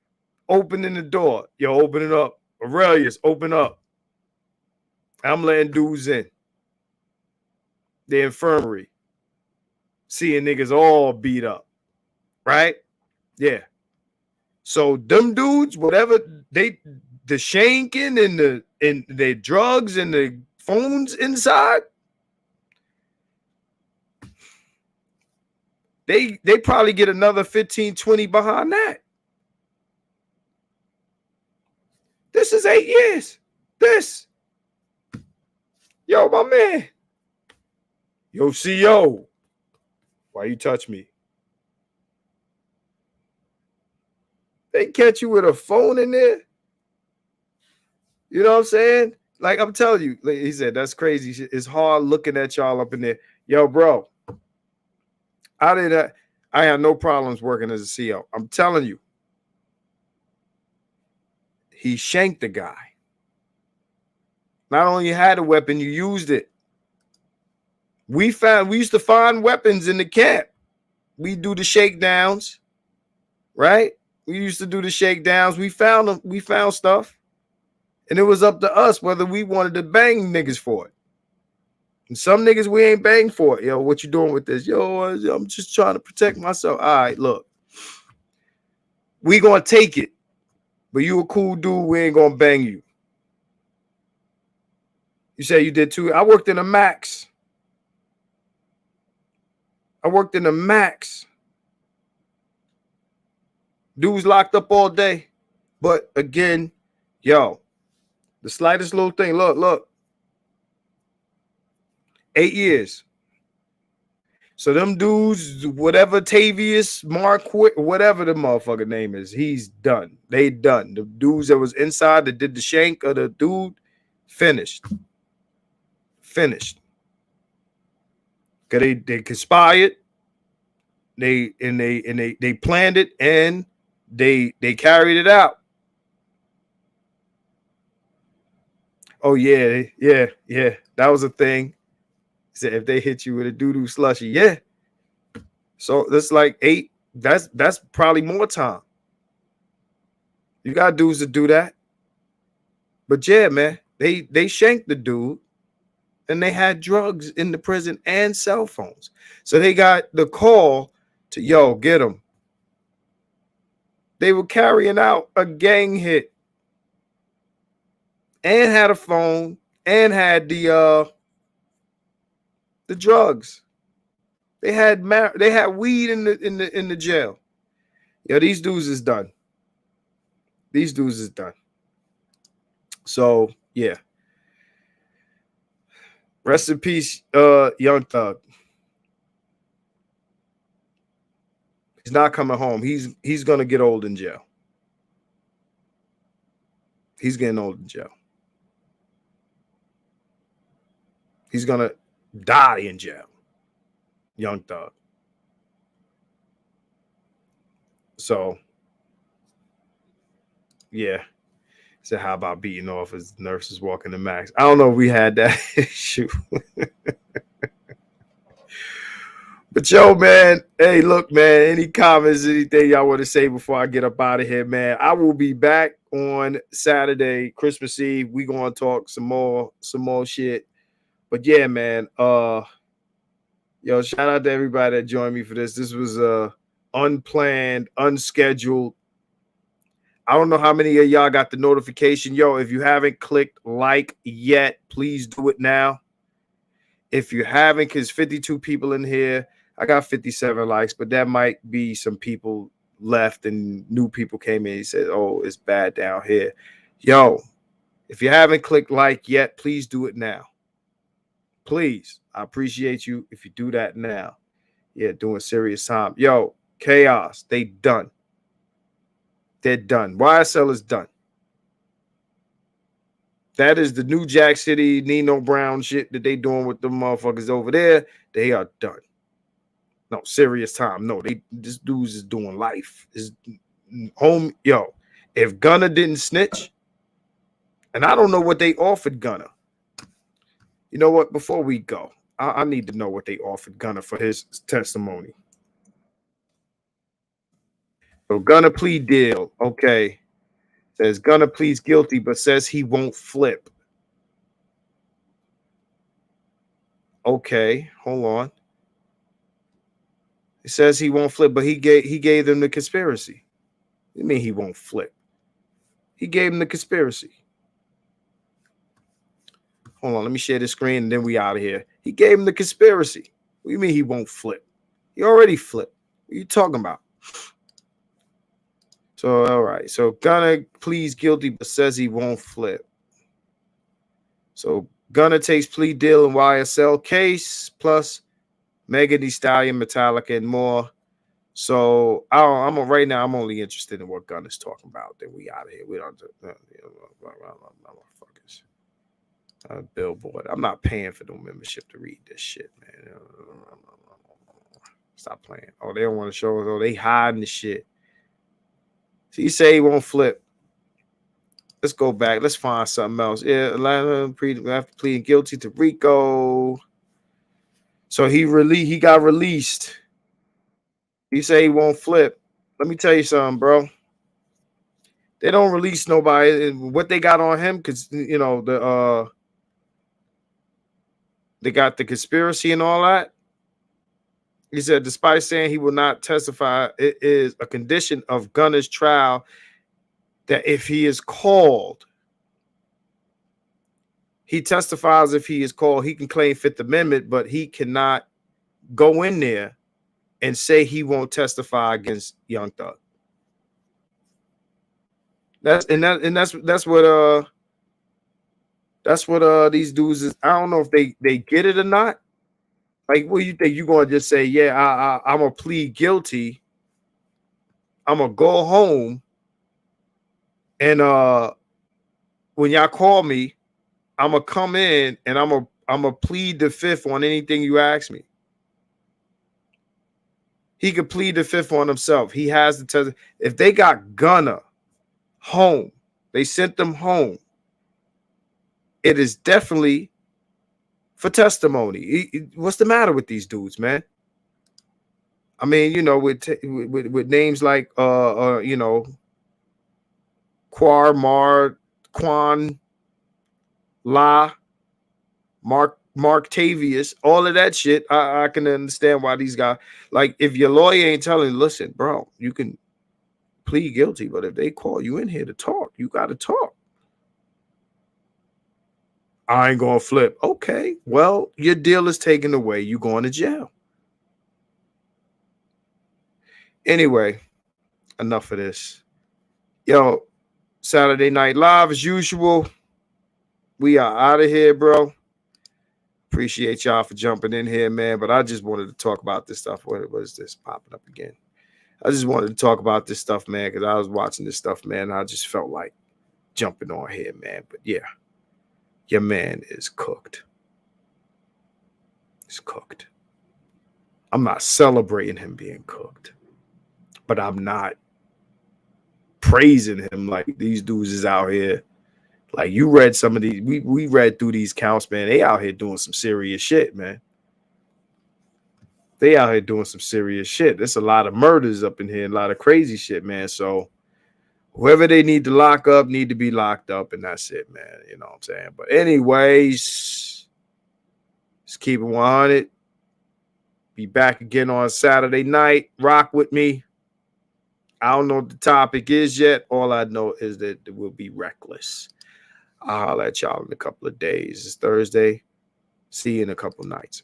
opening the door. Yo, open it up. Aurelius, open up. I'm letting dudes in. The infirmary. Seeing niggas all beat up. Right? Yeah. So them dudes, whatever the shanking and the drugs and the phones inside, they probably get another 15, 20 behind that. This is 8 years. This. Yo, my man. Yo, CO. Why you touch me? They catch you with a phone in there. You know what I'm saying? Like I'm telling you, like he said, that's crazy. It's hard looking at y'all up in there. Yo, bro. I had no problems working as a CO. I'm telling you. He shanked the guy. Not only had a weapon, you used it. We used to find weapons in the camp. We do the shakedowns, right? We used to do the shakedowns. We found them. We found stuff. And it was up to us whether we wanted to bang niggas for it. And some niggas we ain't bang for it. Yo, what you doing with this? Yo, I'm just trying to protect myself. All right, look. We gonna take it. But you a cool dude. We ain't gonna bang you. You say you did too. I worked in a max. Dudes locked up all day. But again, yo, the slightest little thing. Look. 8 years. So them dudes, whatever Tavius, Mark, whatever the motherfucker name is, he's done. They done. The dudes that was inside that did the shank of the dude, finished. Cause they conspired. They planned it and they carried it out. Oh yeah. That was a thing. He said if they hit you with a doo-doo slushy, yeah. So that's like 8. That's probably more time. You got dudes to do that. But yeah, man, they shanked the dude, and they had drugs in the prison and cell phones. So they got the call to, yo, get him. They were carrying out a gang hit and had a phone and had the drugs. They had weed in the jail. Yo, these dudes is done. These dudes is done. So yeah. Rest in peace, Young Thug. He's not coming home. He's gonna get old in jail. He's getting old in jail. He's gonna die in jail. Young Thug. So yeah. So how about beating off as nurses walking the max? I don't know if we had that issue. But yo, man, hey, look, man, any comments, anything y'all want to say before I get up out of here, man? I will be back on Saturday, Christmas Eve. We gonna talk some more shit. But yeah, man, yo, shout out to everybody that joined me for this. This was unplanned, unscheduled. I don't know how many of y'all got the notification. Yo, if you haven't clicked like yet, please do it now. If you haven't, because 52 people in here, I got 57 likes, but that might be some people left and new people came in. He said, oh, it's bad down here. Yo, if you haven't clicked like yet, please do it now. Please. I appreciate you if you do that now. Yeah, doing serious time. Yo, Chaos, they done. They're done. YSL is done. That is the new Jack City, Nino Brown shit that they doing with the motherfuckers over there. They are done. No, serious time. No, this dude's is doing life. Is home, yo. If Gunna didn't snitch, and I don't know what they offered Gunna. You know what? Before we go, I need to know what they offered Gunna for his testimony. So Gunna plea deal. Okay. Says Gunna pleads guilty, but says he won't flip. Okay, hold on. He says he won't flip, but he gave them the conspiracy. What do you mean he won't flip? He gave him the conspiracy. Hold on, let me share the screen and then we out of here. He gave him the conspiracy. What do you mean he won't flip? He already flipped. What are you talking about? So, all right. So Gunna pleads guilty, but says he won't flip. So Gunna takes plea deal in YSL case, plus Meg The Stallion, Metallica, and more. So right now I'm only interested in what Gunna's talking about. Then we out of here. We don't do motherfuckers. Billboard. I'm not paying for no membership to read this shit, man. Stop playing. Oh, they don't want to show us. Oh, they hiding the shit. So you say he won't flip. Let's go back. Let's find something else. Yeah, after pleading guilty to RICO. So he got released. He say he won't flip. Let me tell you something, bro. They don't release nobody. What they got on him, because you know they got the conspiracy and all that. He said, despite saying he will not testify, it is a condition of Gunna's trial that if he is called, he testifies. If he is called, he can claim Fifth Amendment, but he cannot go in there and say he won't testify against Young Thug. That's what these dudes is. I don't know if they get it or not. Like, what do you think? You gonna just say, yeah, I'm gonna plead guilty. I'm gonna go home, and when y'all call me, I'm gonna come in and I'm gonna plead the fifth on anything you ask me. He could plead the fifth on himself. He has the test. If they got Gunna home, they sent them home. It is definitely for testimony. What's the matter with these dudes, man? I mean, you know, with names like you know, Quar, Mar, Quan, La, Marktavius, all of that shit. I can understand why these guys, like, if your lawyer ain't telling, listen, bro, you can plead guilty, but if they call you in here to talk, you got to talk. I ain't gonna flip. Okay, well, your deal is taken away. You going to jail. Anyway, enough of this. Yo, Saturday Night Live as usual. We are out of here, bro. Appreciate y'all for jumping in here, man. But I just wanted to talk about this stuff. What is this popping up again? I just wanted to talk about this stuff, man, because I was watching this stuff, man. I just felt like jumping on here, man. But yeah, your man is cooked. He's cooked. I'm not celebrating him being cooked, but I'm not praising him like these dudes is out here. Like, you read some of these, we read through these counts, man. They out here doing some serious shit, man. They out here doing some serious shit. There's a lot of murders up in here, a lot of crazy shit, man. So whoever they need to lock up need to be locked up, and that's it, man. You know what I'm saying? But anyways, just keep it 100. Be back again on Saturday night. Rock with me. I don't know what the topic is yet. All I know is that it will be reckless. I'll holler at y'all in a couple of days. It's Thursday. See you in a couple of nights.